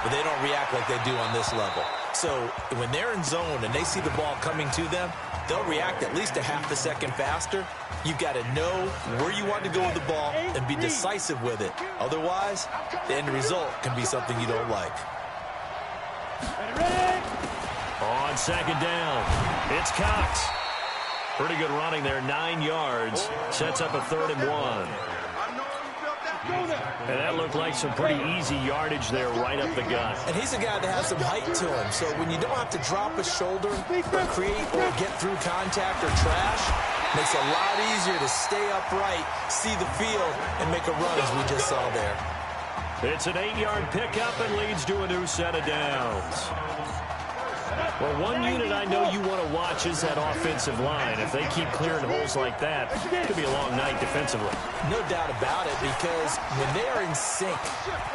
but they don't react like they do on this level. So when they're in zone and they see the ball coming to them, they'll react at least a half a second faster. You've got to know where you want to go with the ball and be decisive with it. Otherwise, the end result can be something you don't like. On second down, it's Cox. Pretty good running there, 9 yards. Sets up a 3rd and 1. And that looked like some pretty easy yardage there right up the gut. And he's a guy that has some height to him. So when you don't have to drop a shoulder or create or get through contact or trash, makes it a lot easier to stay upright, see the field, and make a run as we just saw there. It's an 8-yard pickup and leads to a new set of downs. Well, one unit I know you want to watch is that offensive line. If they keep clearing holes like that, it could be a long night defensively. No doubt about it, because when they are in sync,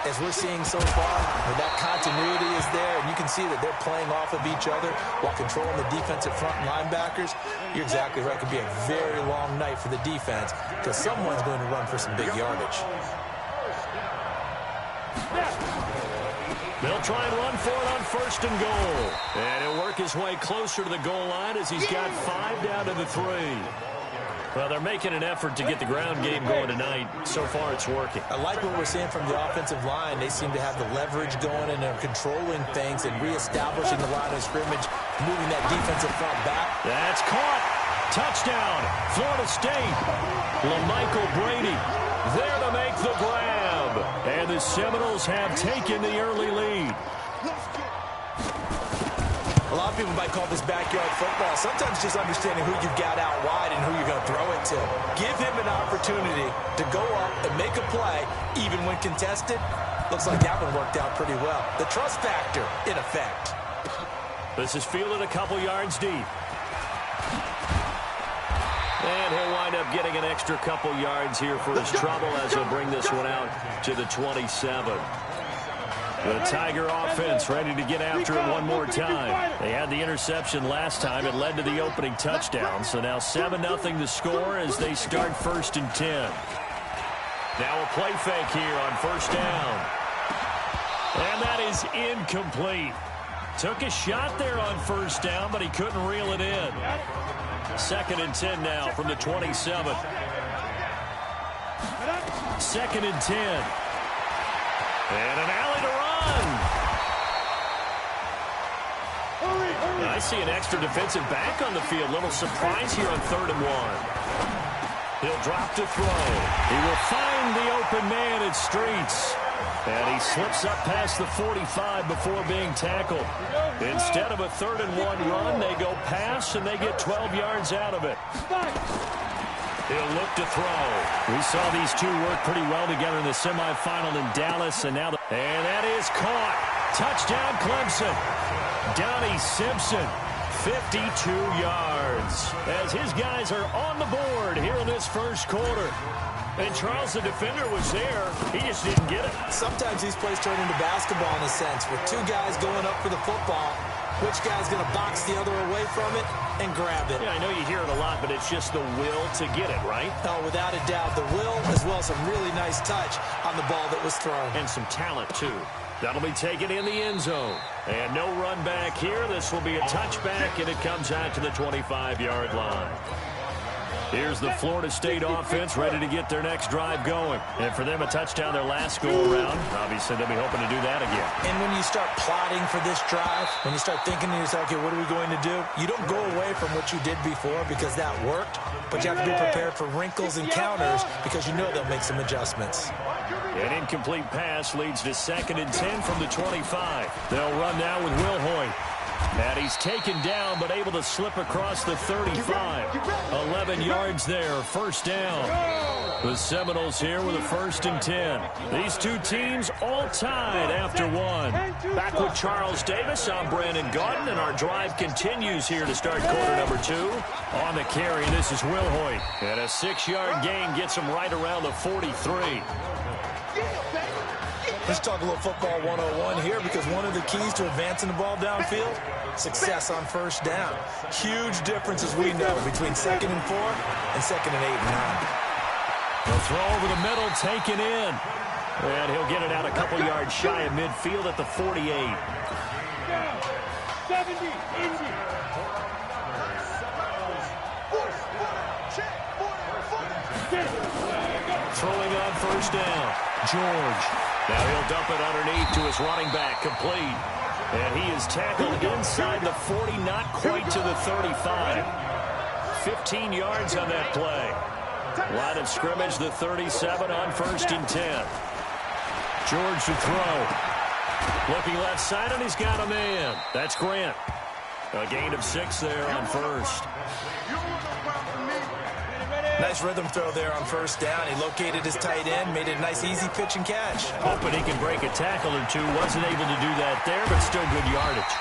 as we're seeing so far, when that continuity is there, and you can see that they're playing off of each other while controlling the defensive front linebackers, you're exactly right. It could be a very long night for the defense, because someone's going to run for some big yardage. They'll try and run for it on 1st and goal. And he'll work his way closer to the goal line as he's got 5 down to the 3. Well, they're making an effort to get the ground game going tonight. So far, it's working. I like what we're seeing from the offensive line. They seem to have the leverage going, and they're controlling things and reestablishing the line of scrimmage, moving that defensive front back. That's caught. Touchdown, Florida State. LaMichael Brady there to make the grab. And the Seminoles have taken the early lead. A lot of people might call this backyard football. Sometimes just understanding who you've got out wide and who you're going to throw it to. Give him an opportunity to go up and make a play, even when contested. Looks like that one worked out pretty well. The trust factor, in effect. This is fielded a couple yards deep. And he'll wind up getting an extra couple yards here for his trouble as he'll bring this one out to the 27. The Tiger offense ready to get after it one more time. They had the interception last time. It led to the opening touchdown. So now 7-0 the score as they start 1st and 10. Now a play fake here on 1st down. And that is incomplete. Took a shot there on 1st down, but he couldn't reel it in. 2nd and 10 now from the 27. 2nd and 10. And an alley to run. I see an extra defensive back on the field. Little surprise here on 3rd and 1. He'll drop to throw. He will find the open man at Streets. And he slips up past the 45 before being tackled. Instead of a 3rd and 1 run, they go pass, and they get 12 yards out of it. He'll look to throw. We saw these two work pretty well together in the semifinal in Dallas, and now and that is caught. Touchdown, Clemson. Donnie Simpson, 52 yards. As his guys are on the board here in this 1st quarter. And Charles, the defender, was there. He just didn't get it. Sometimes these plays turn into basketball in a sense, with 2 guys going up for the football. Which guy's going to box the other away from it and grab it? Yeah, I know you hear it a lot, but it's just the will to get it, right? Oh, without a doubt. The will, as well as some really nice touch on the ball that was thrown. And some talent, too. That'll be taken in the end zone. And no run back here. This will be a touchback, and it comes out to the 25-yard line. Here's the Florida State offense ready to get their next drive going. And for them, a touchdown their last go-around. Obviously, they'll be hoping to do that again. And when you start plotting for this drive, when you start thinking to yourself, okay, what are we going to do? You don't go away from what you did before because that worked, but you have to be prepared for wrinkles and counters because you know they'll make some adjustments. An incomplete pass leads to 2nd and 10 from the 25. They'll run now with Will Hoyt. And he's taken down, but able to slip across the 35. 11 yards there, first down. The Seminoles here with a 1st and 10. These two teams all tied after one. Back with Charles Davis, I'm Brandon Gaudin, and our drive continues here to start quarter number 2. On the carry, this is Will Hoyt. And a 6-yard gain gets him right around the 43. Let's talk a little football 101 here because one of the keys to advancing the ball downfield, success on first down. Huge difference, as we know, between 2nd and 4 and 2nd and 8 and 9. The throw over the middle, taken in. And he'll get it out a couple yards shy of midfield at the 48. 70, Indy. Throwing on first down, George. Now he'll dump it underneath to his running back, complete. And he is tackled inside the 40, not quite to the 35. 15 yards on that play. Line of scrimmage, the 37 on 1st and 10. George to throw. Looking left side, and he's got a man. That's Grant. A gain of 6 there on first. Nice rhythm throw there on first down. He located his tight end, made it a nice easy pitch and catch. Hoping he can break a tackle or two. Wasn't able to do that there, but still good yardage.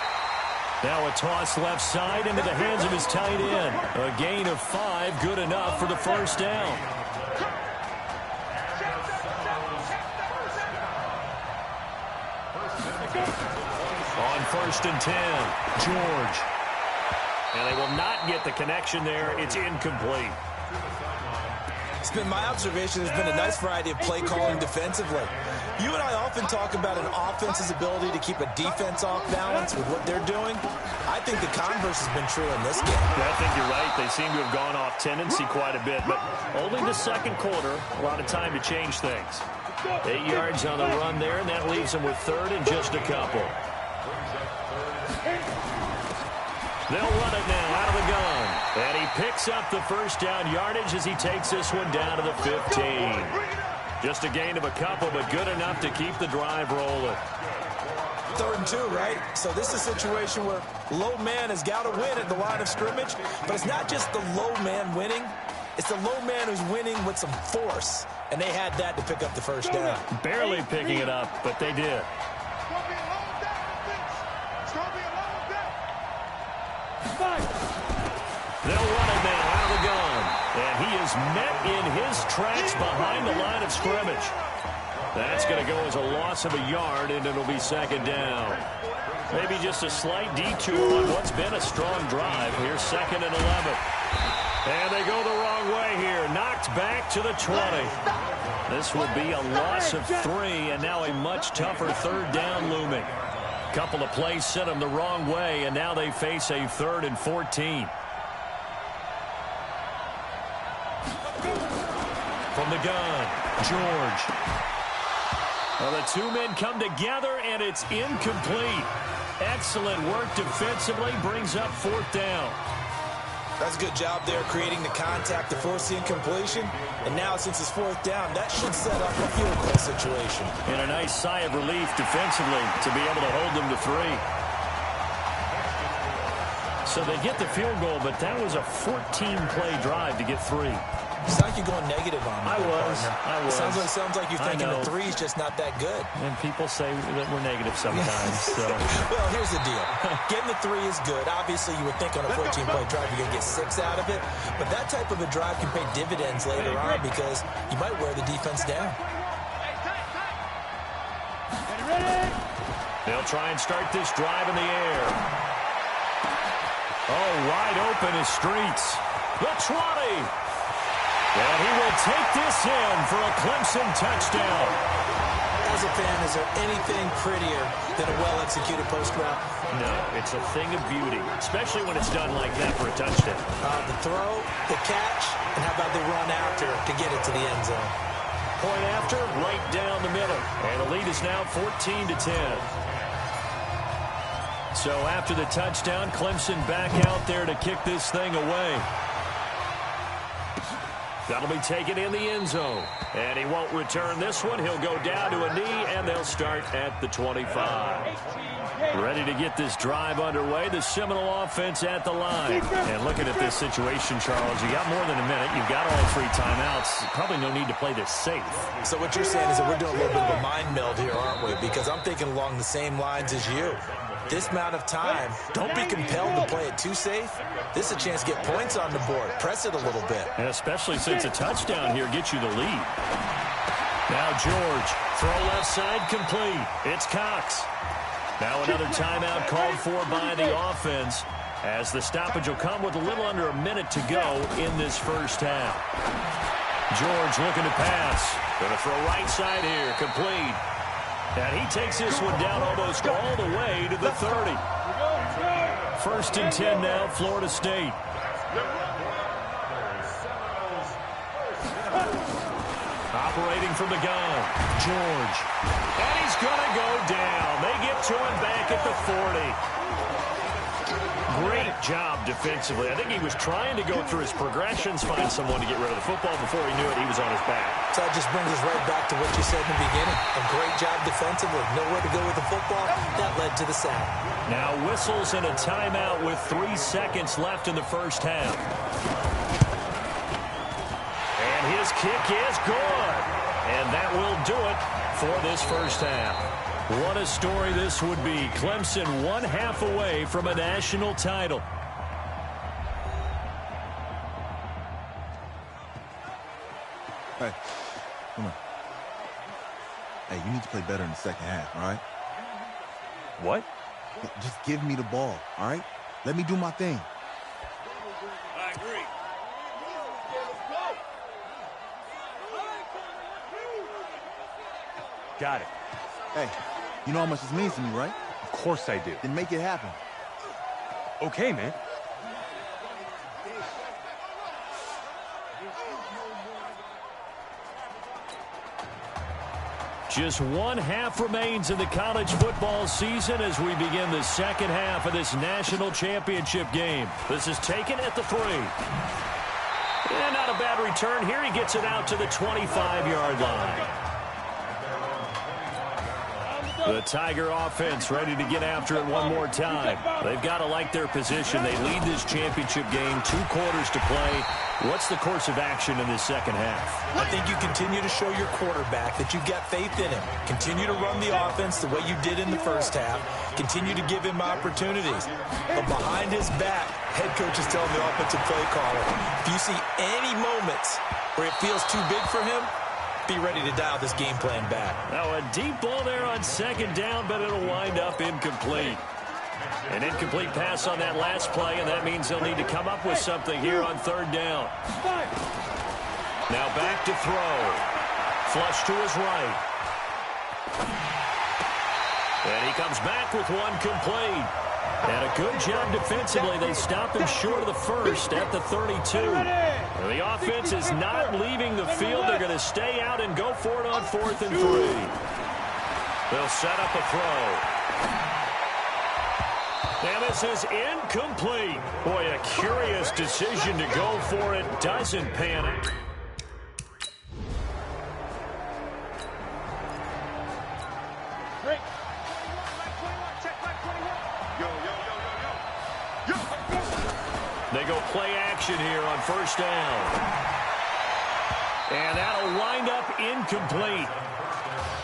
Now a toss left side into the hands of his tight end. A gain of 5, good enough for the first down. On 1st and 10, George. And they will not get the connection there. It's incomplete. It's been my observation there's been a nice variety of play calling defensively. You and I often talk about an offense's ability to keep a defense off balance with what they're doing. I think the converse has been true in this game. Yeah, I think you're right. They seem to have gone off tendency quite a bit, but only the second quarter, a lot of time to change things. 8 yards on the run there, and that leaves them with 3rd and just a couple. They'll run it now out of the gun. And he picks up the first down yardage as he takes this one down to the 15. Just a gain of a couple, but good enough to keep the drive rolling. 3rd and 2, right? So this is a situation where low man has got to win at the line of scrimmage, but it's not just the low man winning. It's the low man who's winning with some force, and they had that to pick up the first down. Barely picking it up, but they did. They'll run it now out of the gun. And he is met in his tracks behind the line of scrimmage. That's going to go as a loss of a yard, and it'll be 2nd down. Maybe just a slight detour on what's been a strong drive. Here's 2nd and 11. And they go the wrong way here. Knocked back to the 20. This will be a loss of 3, and now a much tougher 3rd down looming. Couple of plays sent them the wrong way, and now they face a 3rd and 14. From the gun, George. Well, the two men come together, and it's incomplete. Excellent work defensively, brings up 4th down. That's a good job there creating the contact to force the incompletion. And now, since it's 4th down, that should set up a field goal situation. And a nice sigh of relief defensively to be able to hold them to 3. So they get the field goal, but that was a 14-play drive to get 3. It's like you're going negative on me. I was. Sounds like you're thinking the 3's just not that good. And people say that we're negative sometimes. So. Well, here's the deal. Getting the 3 is good. Obviously, you would think on a 14-play drive you're going to get 6 out of it. But that type of a drive can pay dividends later on because you might wear the defense down. They'll try and start this drive in the air. Oh, wide open is Streets. The 20. And he will take this in for a Clemson touchdown. As as a fan, is there anything prettier than a well-executed post route? No, it's a thing of beauty, especially when it's done like that for a touchdown. The throw, the catch, and how about the run after to get it to the end zone? Point after, right down the middle. And the lead is now 14-10. So after the touchdown, Clemson back out there to kick this thing away. That'll be taken in the end zone. And he won't return this one. He'll go down to a knee, and they'll start at the 25. Ready to get this drive underway. The Seminole offense at the line. And looking at this situation, Charles, you got more than a minute. You've got all 3 timeouts. Probably no need to play this safe. So what you're saying is that we're doing a little bit of a mind meld here, aren't we? Because I'm thinking along the same lines as you. This amount of time, don't be compelled to play it too safe. This is a chance to get points on the board. Press it a little bit. And especially since a touchdown here gets you the lead. Now George, throw left side complete. It's Cox. Now another timeout called for by the offense, as the stoppage will come with a little under a minute to go in this first half. George looking to pass. Going to throw right side here, complete. And he takes this one down almost all the way to the 30. 1st and 10 now, Florida State. Operating from the gun, George. And he's going to go down. They get to him back at the 40. Great job defensively. I think he was trying to go through his progressions, find someone to get rid of the football. Before he knew it, he was on his back. So that just brings us right back to what you said in the beginning. A great job defensively. Nowhere to go with the football. That led to the sack. Now whistles and a timeout with 3 seconds left in the first half. And his kick is good. And that will do it for this first half. What a story this would be. Clemson 1 half away from a national title. Hey, come on. Hey, you need to play better in the second half, all right? What? Just give me the ball, all right? Let me do my thing. I agree. Got it. Hey, you know how much this means to me, right? Of course I do. Then make it happen. Okay, man. Just 1 half remains in the college football season as we begin the second half of this national championship game. This is taken at the 3. And not a bad return here. He gets it out to the 25-yard line. The Tiger offense ready to get after it one more time. They've got to like their position. They lead this championship game, 2 quarters to play. What's the course of action in this second half? I think you continue to show your quarterback that you've got faith in him. Continue to run the offense the way you did in the first half. Continue to give him opportunities. But behind his back, head coach is telling the offensive play caller, if you see any moments where it feels too big for him, be ready to dial this game plan back. Now a deep ball there on second down, but it'll wind up incomplete. An incomplete pass on that last play, and that means they'll need to come up with something here on 3rd down. Now back to throw. Flush to his right. And he comes back with one complete. And a good job defensively. They stop him short of the first at the 32. And the offense is not leaving the field. They're going to stay out and go for it on 4th and 3. They'll set up a throw. And this is incomplete. Boy, a curious decision to go for it. Doesn't pan out. They go play action here on 1st down. And that'll wind up incomplete.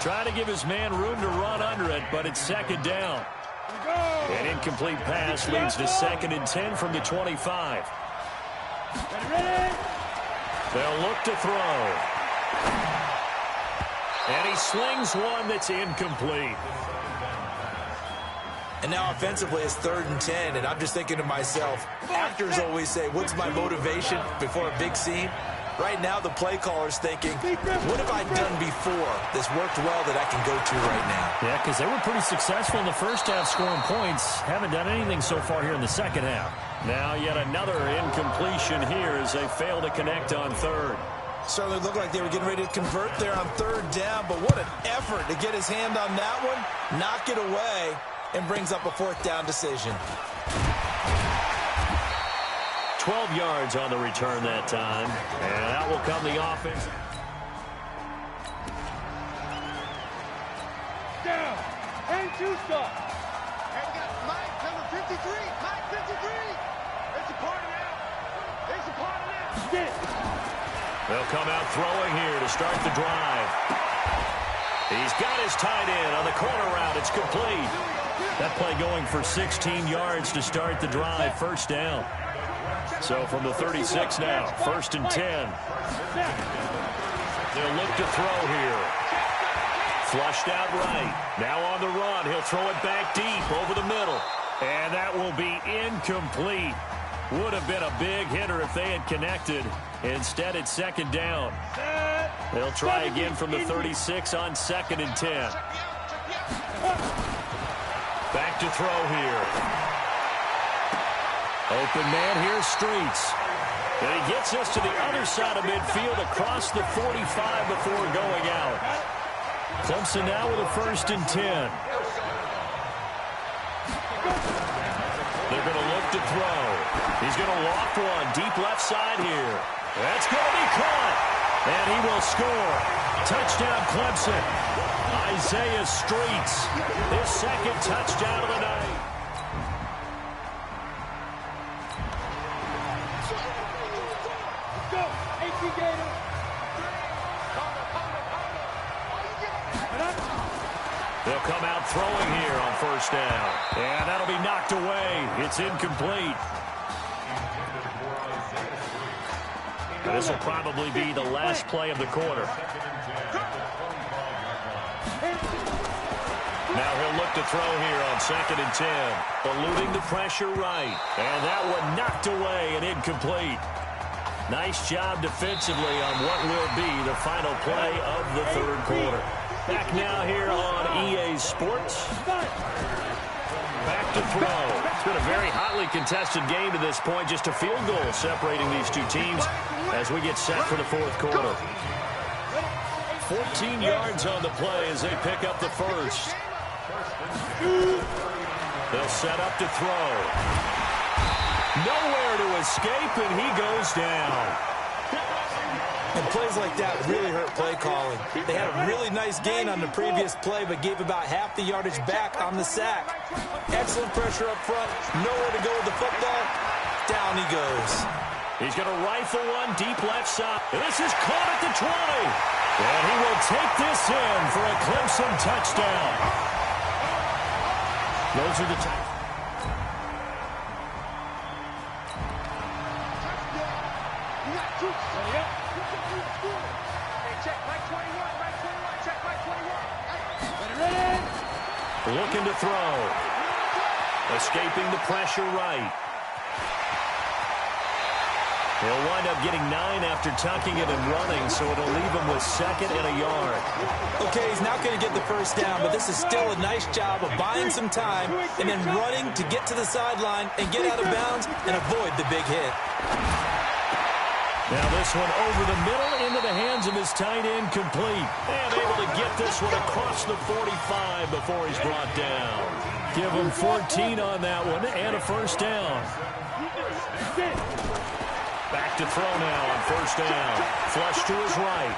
Try to give his man room to run under it, but it's 2nd down. An incomplete pass leads to 2nd and 10 from the 25. They'll look to throw. And he slings one that's incomplete. And now offensively it's 3rd and 10, and I'm just thinking to myself, actors always say, what's my motivation before a big scene? Right now, the play caller's thinking, what have I done before that's worked well that I can go to right now? Yeah, because they were pretty successful in the first half scoring points. Haven't done anything so far here in the second half. Now yet another incompletion here as they fail to connect on third. Certainly looked like they were getting ready to convert there on third down, but what an effort to get his hand on that one, knock it away, and brings up a fourth down decision. 12 yards on the return that time, and out will come the offense. Down, and two stop. And got Mike, number 53, Mike 53. It's a party now. It's a party now. Get it. They'll come out throwing here to start the drive. He's got his tight end on the corner route. It's complete. That play going for 16 yards to start the drive. First down. So from the 36 now, 1st and 10. They'll look to throw here. Flushed out right. Now on the run. He'll throw it back deep over the middle. And that will be incomplete. Would have been a big hitter if they had connected. Instead, it's 2nd down. They'll try again from the 36 on 2nd and 10. Back to throw here. Open man here, Streets. And he gets us to the other side of midfield across the 45 before going out. Clemson now with a 1st and 10. They're going to look to throw. He's going to loft one deep left side here. That's going to be caught. And he will score. Touchdown, Clemson. Isaiah Streets. His 2nd touchdown of the night. They'll come out throwing here on 1st down. And that'll be knocked away. It's incomplete. This will probably be the last play of the quarter. Now he'll look to throw here on 2nd and 10. Eluding the pressure right. And that one knocked away and incomplete. Nice job defensively on what will be the final play of the 3rd quarter. Back now here on EA Sports. Back to throw. It's been a very hotly contested game to this point. Just a field goal separating these two teams as we get set for the 4th quarter. 14 yards on the play as they pick up the 1st. They'll set up to throw. Nowhere to escape, and he goes down. And plays like that really hurt play calling. They had a really nice gain on the previous play, but gave about half the yardage back on the sack. Excellent pressure up front. Nowhere to go with the football. Down he goes. He's going to rifle one deep left side. And this is caught at the 20. And he will take this in for a Clemson touchdown. Those are the looking to throw. Escaping the pressure right. He'll wind up getting 9 after tucking it and running, so it'll leave him with 2nd and a yard. Okay, he's not going to get the 1st down, but this is still a nice job of buying some time and then running to get to the sideline and get out of bounds and avoid the big hit. Now this one over the middle into the hands of his tight end, complete. And able to get this one across the 45 before he's brought down. Give him 14 on that one and a 1st down. Back to throw now on 1st down. Flush to his right.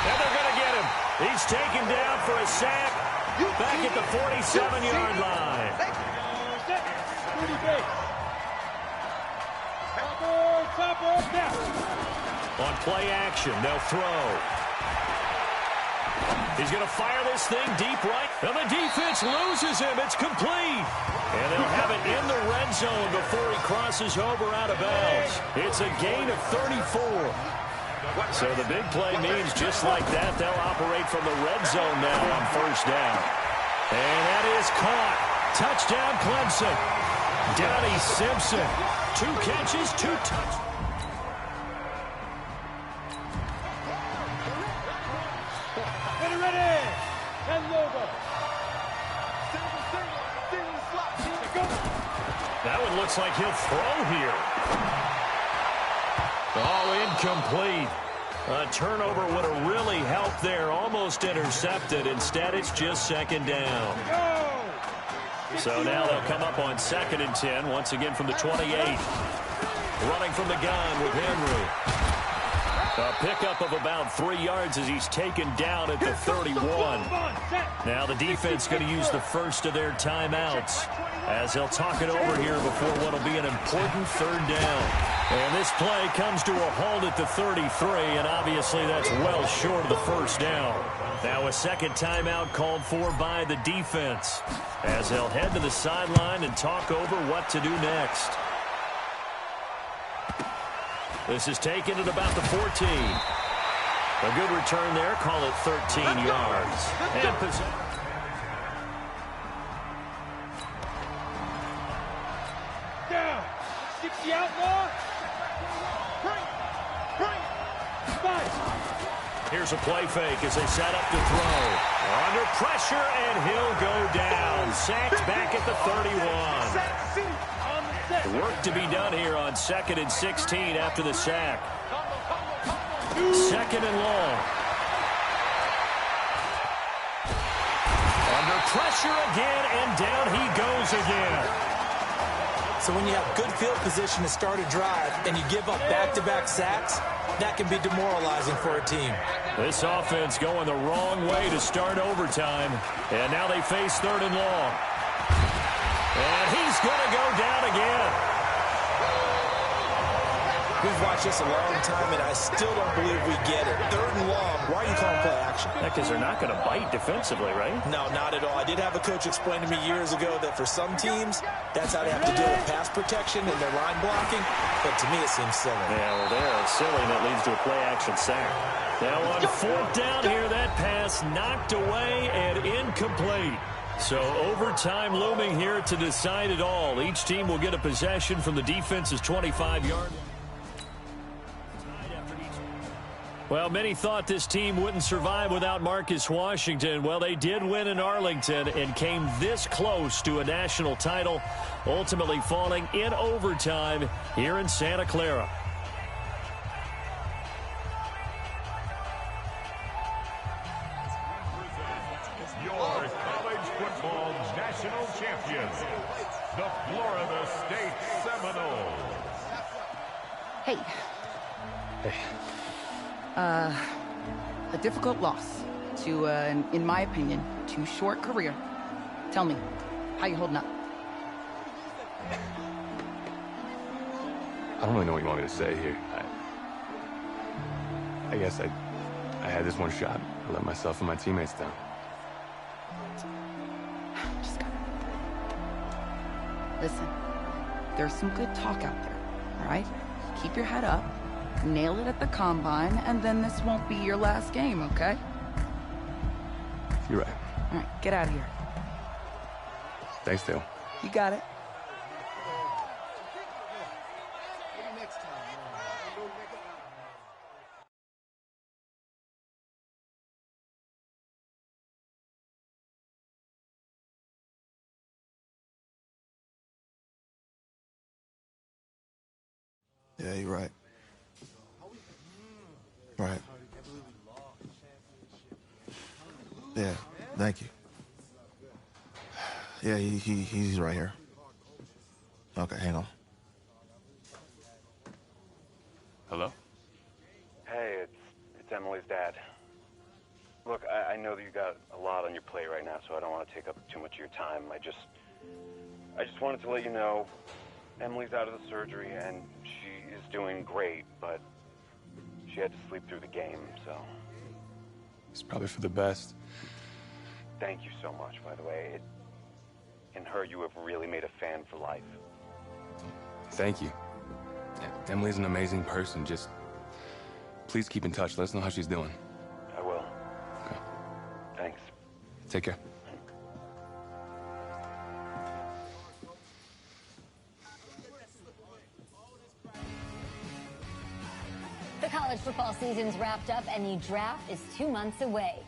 And they're going to get him. He's taken down for a sack. Back at the 47-yard line. On play action, they'll throw. He's going to fire this thing deep right. And the defense loses him. It's complete. And they'll have it in the red zone before he crosses over out of bounds. It's a gain of 34. So the big play means just like that, they'll operate from the red zone now on 1st down. And that is caught. Touchdown, Clemson. Donnie Simpson. 2 catches, 2 touchdowns. it looks like he'll throw here. Oh, incomplete. A turnover would have really helped there. Almost intercepted. Instead, it's just second down. So now they'll come up on 2nd and 10, once again from the 28. Running from the gun with Henry. A pickup of about 3 yards as he's taken down at the 31. Now the defense going to use the first of their timeouts as they'll talk it over here before what will be an important 3rd down. And this play comes to a halt at the 33, and obviously that's well short of the 1st down. Now a 2nd timeout called for by the defense as they'll head to the sideline and talk over what to do next. This is taken at about the 14. A good return there. Call it 13 yards. And possession. Down. 60 outlaw. Here's a play fake as they set up to throw. Under pressure, and he'll go down. Sacked back at the 31. Work to be done here on 2nd and 16 after the sack. 2nd and long. Under pressure again, and down he goes again. So when you have good field position to start a drive and you give up back-to-back sacks, that can be demoralizing for a team. This offense going the wrong way to start overtime. And now they face 3rd and long. And he's going to go down again. We've watched this a long time, and I still don't believe we get it. 3rd and long. Why are you calling play action? Because they're not going to bite defensively, right? No, not at all. I did have a coach explain to me years ago that for some teams, that's how they have to deal with pass protection and their line blocking. But to me, it seems silly. Yeah, well, they're silly, and it leads to a play-action sack. Now on 4th down here, that pass knocked away and incomplete. So overtime looming here to decide it all. Each team will get a possession from the defense's 25-yard line. Well, many thought this team wouldn't survive without Marcus Washington. Well, they did win in Arlington and came this close to a national title, ultimately falling in overtime here in Santa Clara. Your college football's national champions, the Florida State Seminoles. Hey. A difficult loss to, in my opinion, too short career. Tell me, how you holding up? I don't really know what you want me to say here. I guess I had this one shot. I let myself and my teammates down. Listen, there's some good talk out there, all right? Keep your head up, nail it at the combine, and then this won't be your last game, okay? You're right. All right, get out of here. Thanks, Dale. You got it. Yeah, you're right. Right. Yeah, thank you. Yeah, he's right here. Okay, hang on. Hello? Hey, it's Emily's dad. Look, I know that you got a lot on your plate right now, so I don't want to take up too much of your time. I just wanted to let you know Emily's out of the surgery and she is doing great, but she had to sleep through the game, so. It's probably for the best. Thank you so much, by the way. In her, you have really made a fan for life. Thank you. Yeah, Emily's an amazing person. Just please keep in touch. Let us know how she's doing. I will. Okay. Thanks. Take care. The college football season's wrapped up and the draft is 2 months away.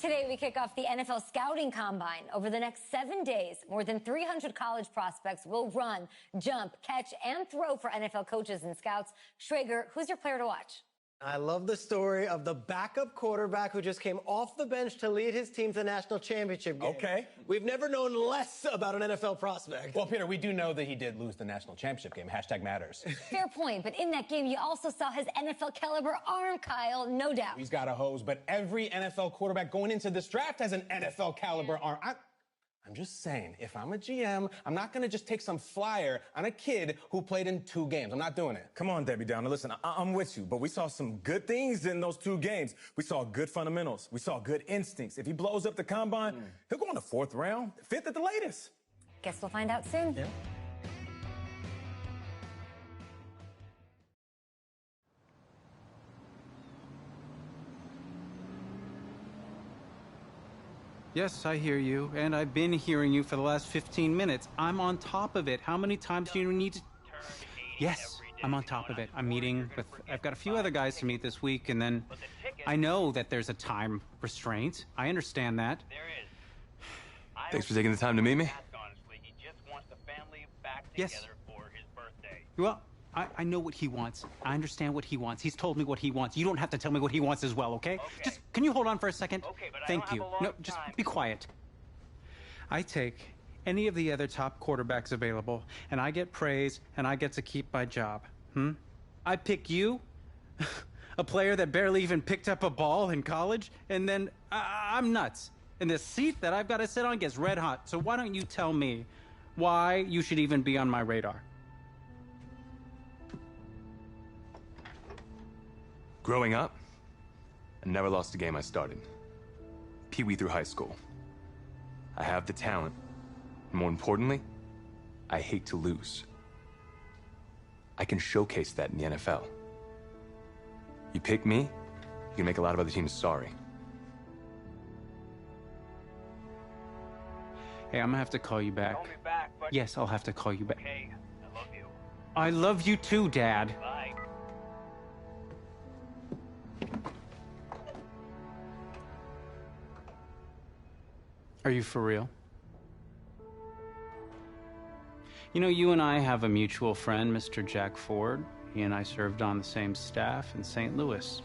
Today, we kick off the NFL Scouting Combine. Over the next 7 days, more than 300 college prospects will run, jump, catch, and throw for NFL coaches and scouts. Schrager, who's your player to watch? I love the story of the backup quarterback who just came off the bench to lead his team to the national championship game. Okay. We've never known less about an NFL prospect. Well, Peter, we do know that he did lose the national championship game. Hashtag matters. Fair point, but in that game, you also saw his NFL caliber arm, Kyle, no doubt. He's got a hose, but every NFL quarterback going into this draft has an NFL caliber arm. I'm just saying, if I'm a GM, I'm not going to just take some flyer on a kid who played in 2 games. I'm not doing it. Come on, Debbie Downer. Listen, I'm with you, but we saw some good things in those 2 games. We saw good fundamentals. We saw good instincts. If he blows up the combine, he'll go in the 4th round, 5th at the latest. Guess we'll find out soon. Yeah. Yes, I hear you, and I've been hearing you for the last 15 minutes. I'm on top of it. How many times do you need to... Yes, I'm on top of it. I'm meeting with... I've got a few other guys to meet this week, and then I know that there's a time restraint. I understand that. Thanks for taking the time to meet me. Yes. Well, I know what he wants. I understand what he wants. He's told me what he wants. You don't have to tell me what he wants as well, okay? Just, can you hold on for a second? Okay, but Thank I don't you. have a long No, just time. be quiet. I take any of the other top quarterbacks available, and I get praise, and I get to keep my job. I pick you, a player that barely even picked up a ball in college, and then I'm nuts. And the seat that I've got to sit on gets red hot. So why don't you tell me why you should even be on my radar? Growing up, I never lost a game I started. Pee-wee through high school. I have the talent. And more importantly, I hate to lose. I can showcase that in the NFL. You pick me, you can make a lot of other teams sorry. Hey, I'm gonna have to call you back. Call me back, but... Yes, I'll have to call you back. Okay, I love you. I love you too, Dad. Bye. Are you for real? You know, you and I have a mutual friend, Mr. Jack Ford. He and I served on the same staff in St. Louis.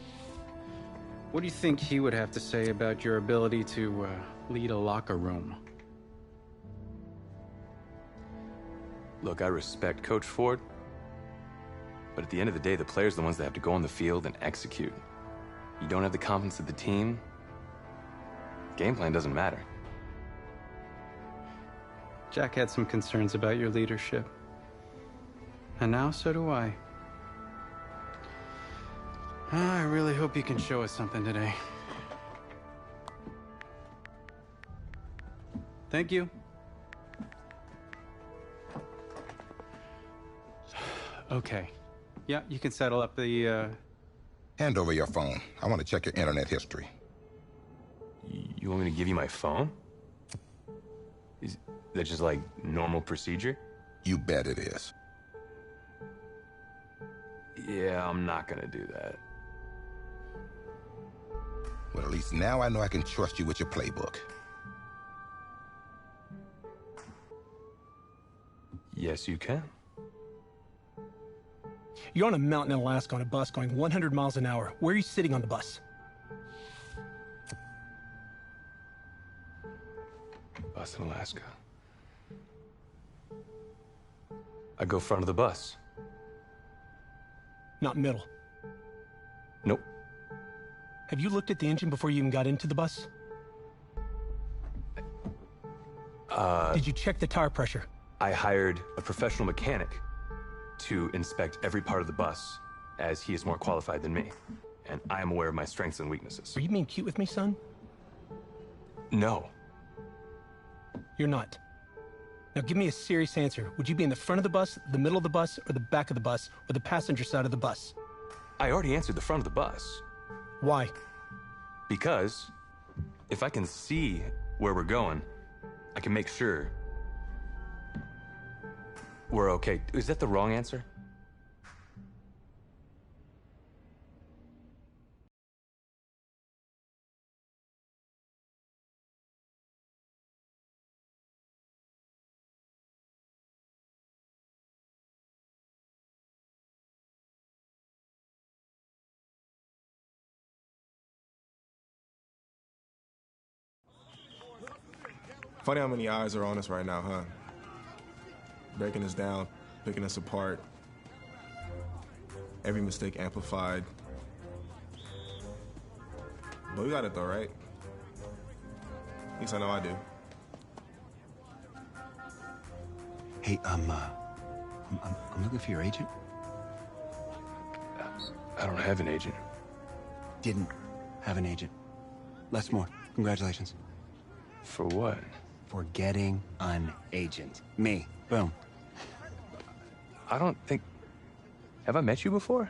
What do you think he would have to say about your ability to lead a locker room? Look, I respect Coach Ford, but at the end of the day, the players are the ones that have to go on the field and execute. You don't have the confidence of the team, game plan doesn't matter. Jack had some concerns about your leadership. And now so do I. I really hope you can show us something today. Thank you. Okay. Yeah, you can settle up the, Hand over your phone. I want to check your internet history. You want me to give you my phone? Is that just like normal procedure? You bet it is. Yeah, I'm not gonna do that. Well, at least now I know I can trust you with your playbook. Yes, you can. You're on a mountain in Alaska on a bus going 100 miles an hour. Where are you sitting on the bus? Bus in Alaska. I go front of the bus. Not middle. Nope. Have you looked at the engine before you even got into the bus? Did you check the tire pressure? I hired a professional mechanic to inspect every part of the bus, as he is more qualified than me. And I am aware of my strengths and weaknesses. Are you being cute with me, son? No. You're not. Now give me a serious answer. Would you be in the front of the bus, the middle of the bus, or the back of the bus, or the passenger side of the bus? I already answered the front of the bus. Why? Because if I can see where we're going, I can make sure we're okay. Is that the wrong answer? Funny how many eyes are on us right now, huh? Breaking us down, picking us apart. Every mistake amplified. But we got it though, right? At least I know I do. Hey, I'm looking for your agent. I don't have an agent. Didn't have an agent. Less more. Congratulations. For what? For getting an agent. Me. Boom. I don't think... Have I met you before?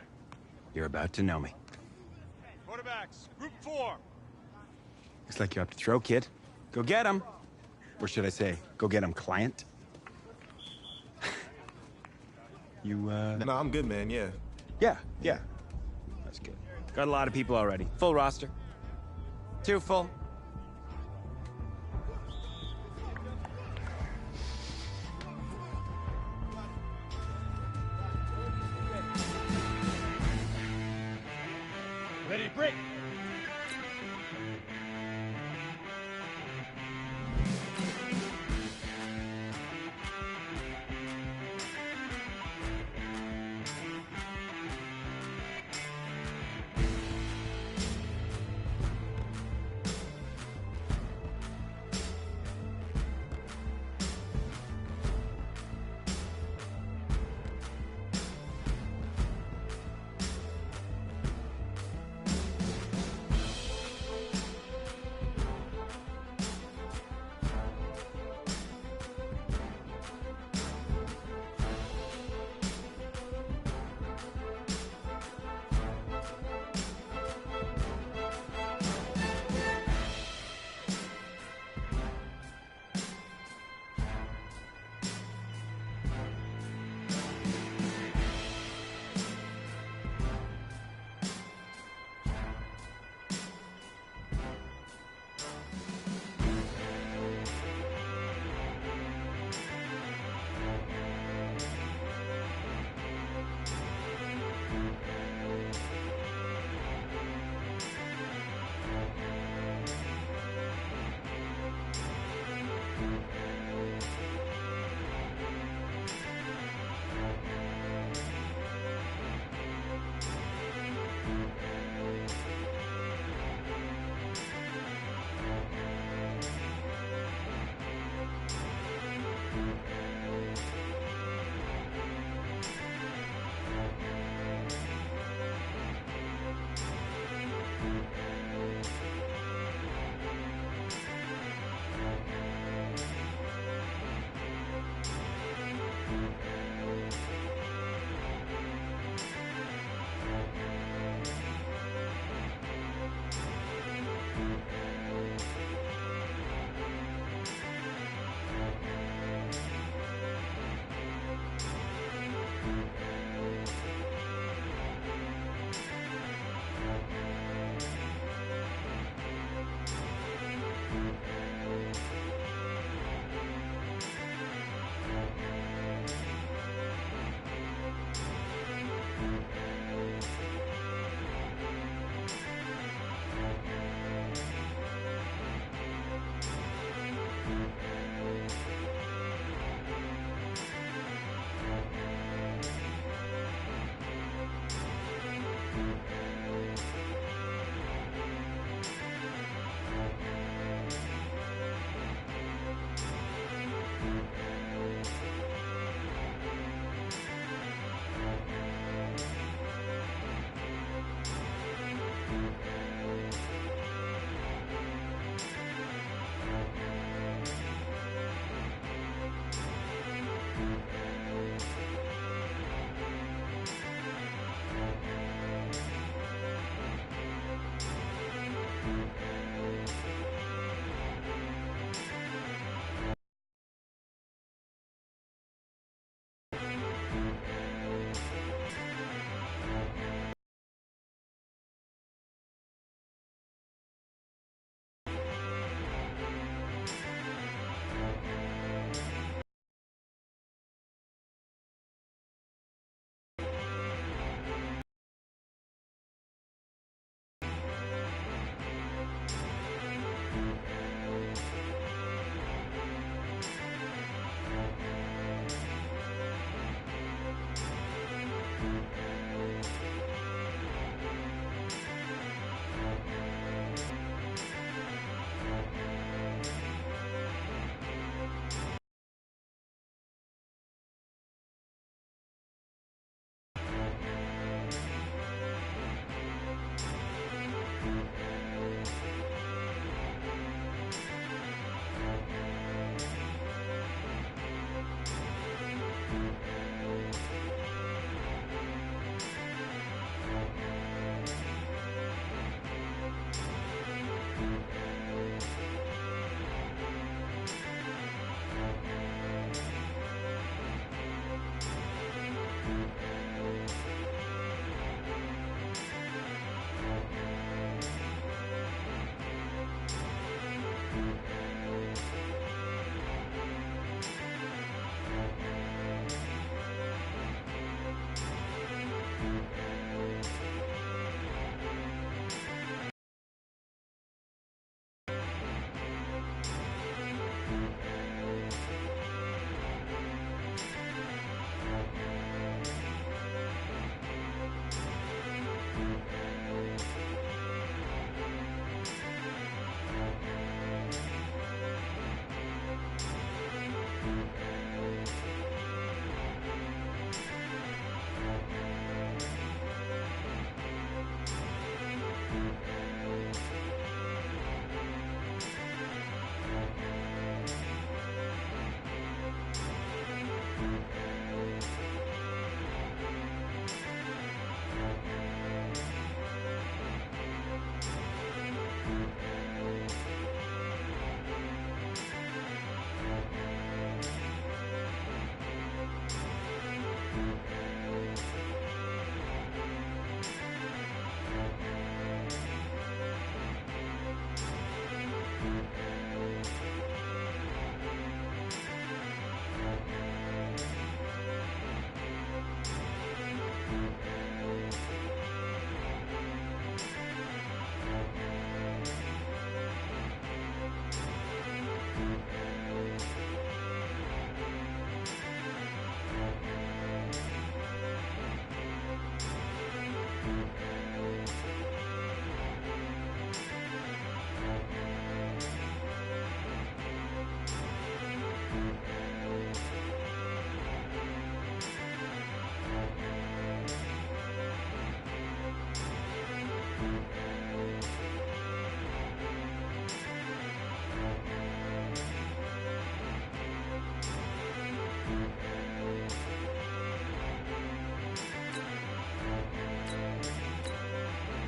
You're about to know me. Quarterbacks, group 4. Looks like you're up to throw, kid. Go get him. Or should I say, go get him, client. You, No, I'm good, man, yeah. Yeah. That's good. Got a lot of people already. Full roster. 2 full. Ready, break.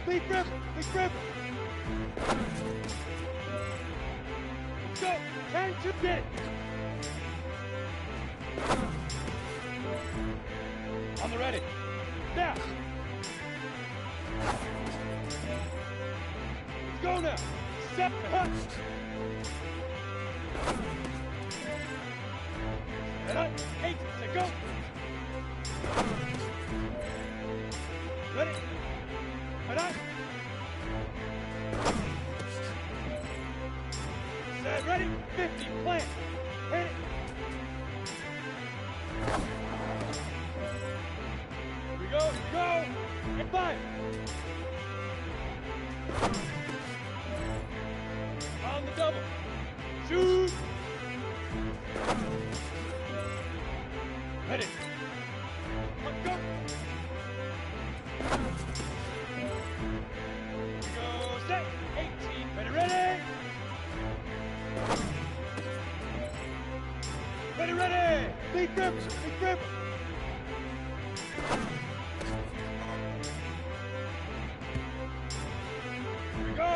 Leaf River! Leaf River! Let's go! 10 to get it! On the ready. Now! Let's go now! Set the hut! Set up! 8 to go! Ready? Head up! Set, ready? 50, plant! Hit it! Here we go, here we go! And 5! On the double! Shoot! Ready! Go! Go, set! 18, ready, ready! Ready, ready! Leaf River, Leaf River! Here we go!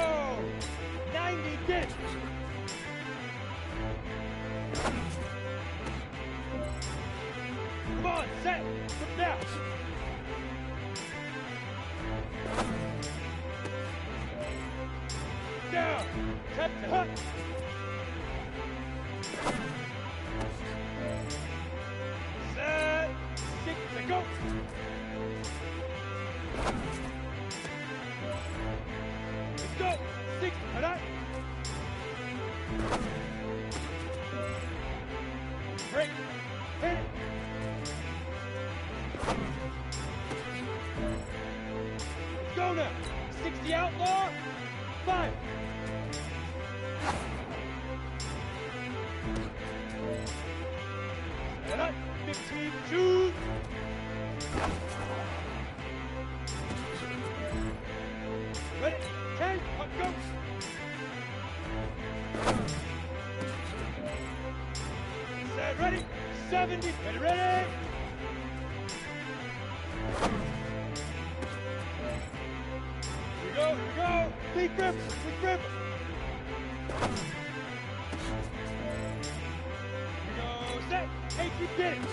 90, get it! Come on, set! Look now! Down! Tap to hut! Set! 6 to go! Let's go! 6 to hut! Break! Hit it! Let's go now! 60 outlaw! 5! Set up! 15, shoot! Ready? 10, go! Set, ready? 70, ready, ready! Here we go, here we go! Leaf River, Leaf River! Here we go, set! 8, keep getting!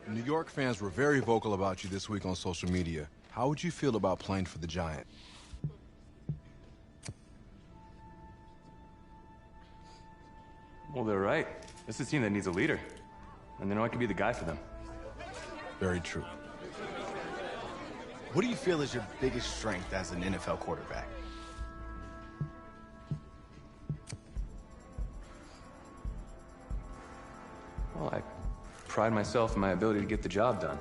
New York fans were very vocal about you this week on social media. How would you feel about playing for the Giant? Well, they're right. This is a team that needs a leader. And they know I can be the guy for them. Very true. What do you feel is your biggest strength as an NFL quarterback? Well, I pride myself in my ability to get the job done.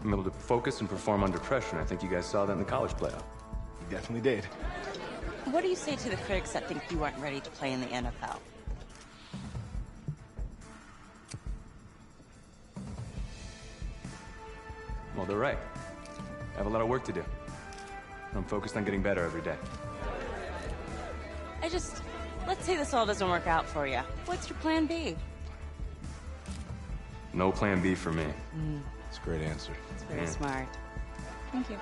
I'm able to focus and perform under pressure, and I think you guys saw that in the college playoff. You definitely did. What do you say to the critics that think you weren't ready to play in the NFL? Well, they're right. I have a lot of work to do. I'm focused on getting better every day. Let's say this all doesn't work out for you. What's your plan B? No plan B for me. That's a great answer. It's very smart. Thank you.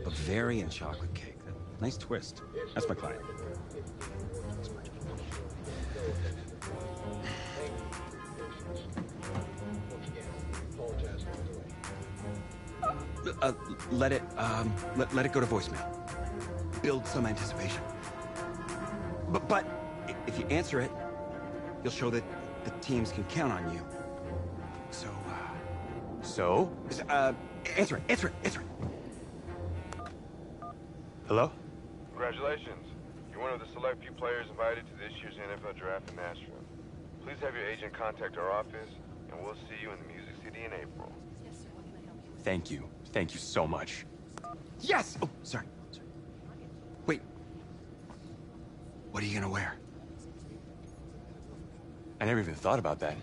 Bavarian chocolate cake. Nice twist. That's my client. Let it go to voicemail. Build some anticipation. But if you answer it, you'll show that the teams can count on you. So, answer it. Hello? Congratulations. You're one of the select few players invited to this year's NFL Draft in Nashville. Please have your agent contact our office, and we'll see you in the Music City in April. Thank you. Thank you so much. Yes! Oh, sorry. Wait. What are you gonna wear? I never even thought about that.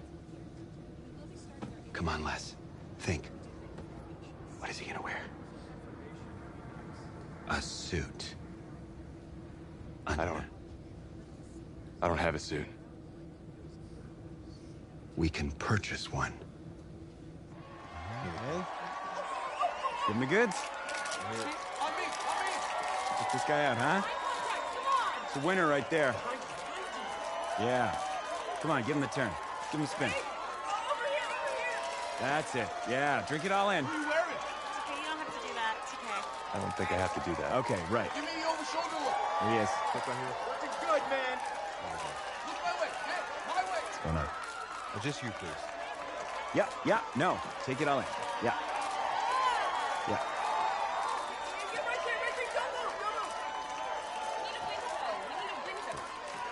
Come on, Les. Think. What is he gonna wear? A suit. I don't have a suit. We can purchase one. Okay. Give him the goods. Check this guy out, huh? It's a winner right there. Yeah. Come on, give him a turn. Give him a spin. That's it. Yeah, drink it all in. It's okay, you don't have to do that. It's okay. I don't think I have to do that. Okay, right. Give me the over-shoulder look. There he is. Looking good, man. Look my way. Hey, my way. What's going on? Just you, please. Yeah, no. Take it all in. Yeah.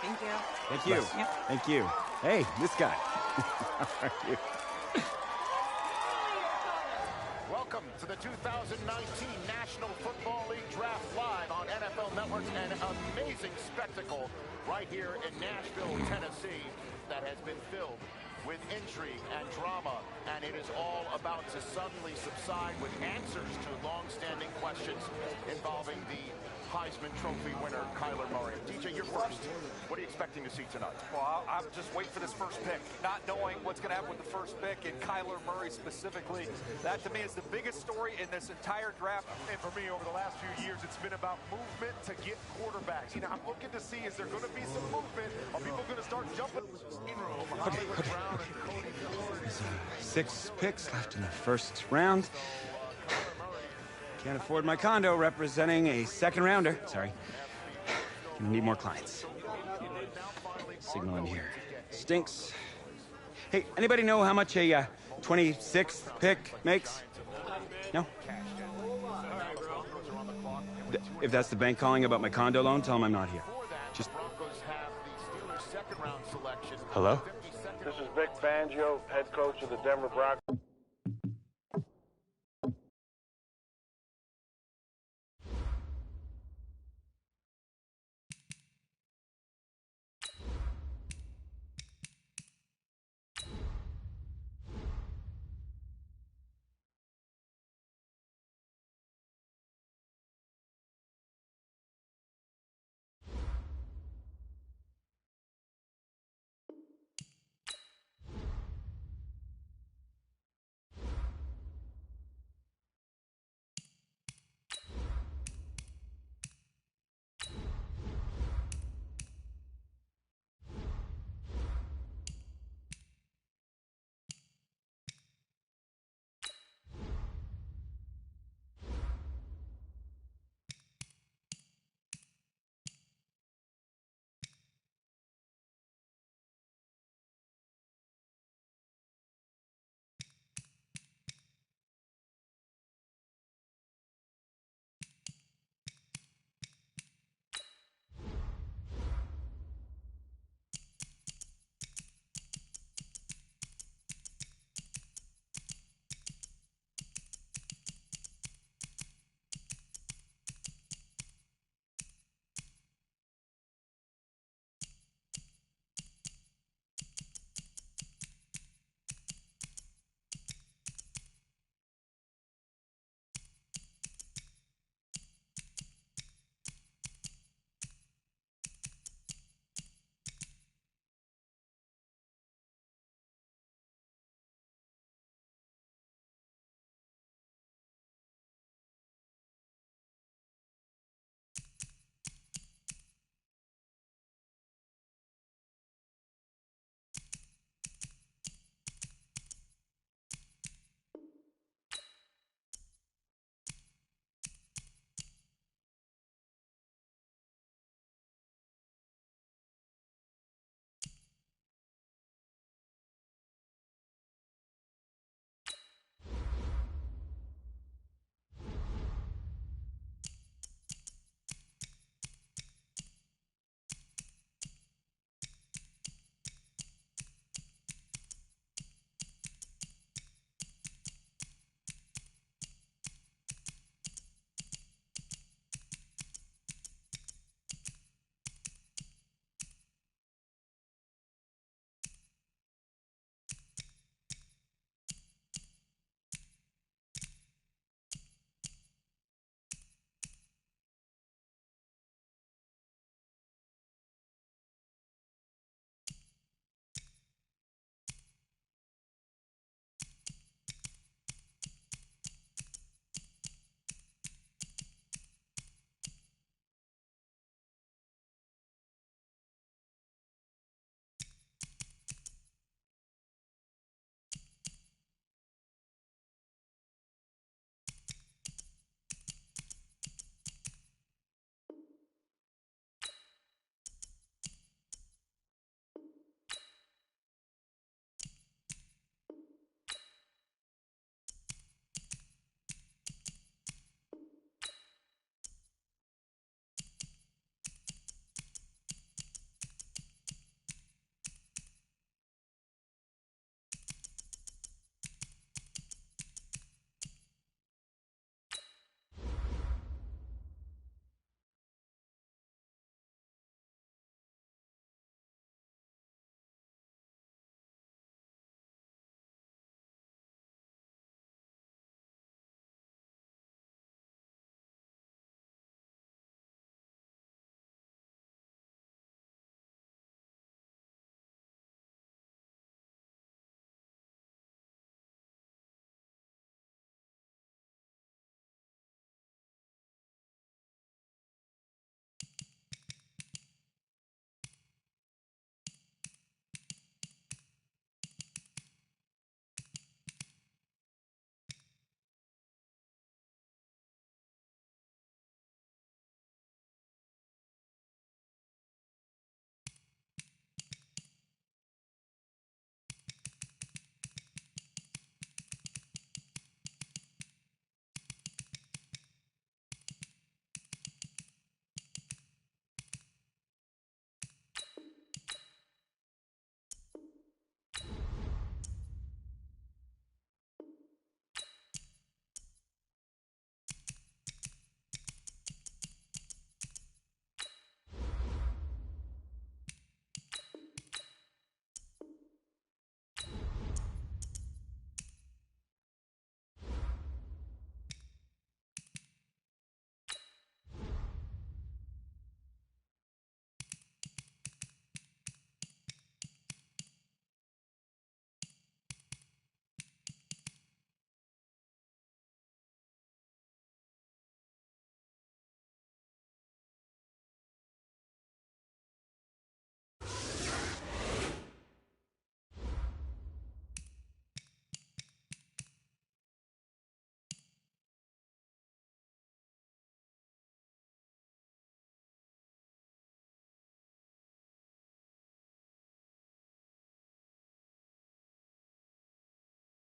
Thank you. Thank you. Yep. Thank you. Hey, this guy. How are you? Welcome to the 2019 National Football League Draft live on NFL Network. An amazing spectacle right here in Nashville, Tennessee, that has been filled with intrigue and drama, and it is all about to suddenly subside with answers to long-standing questions involving the Heisman Trophy winner, Kyler Murray. DJ, you're first. What are you expecting to see tonight? Well, I'm just waiting for this first pick, not knowing what's going to happen with the first pick, and Kyler Murray specifically. That, to me, is the biggest story in this entire draft. And for me, over the last few years, it's been about movement to get quarterbacks. You know, I'm looking to see, is there going to be some movement? Are people going to start jumping? Okay. 6 picks left in the first round. Can't afford my condo representing a second rounder. Sorry. Gonna need more clients. Signal in here. Stinks. Hey, anybody know how much a 26th pick makes? No? If that's the bank calling about my condo loan, tell them I'm not here. Just... Hello? This is Vic Fangio, head coach of the Denver Broncos.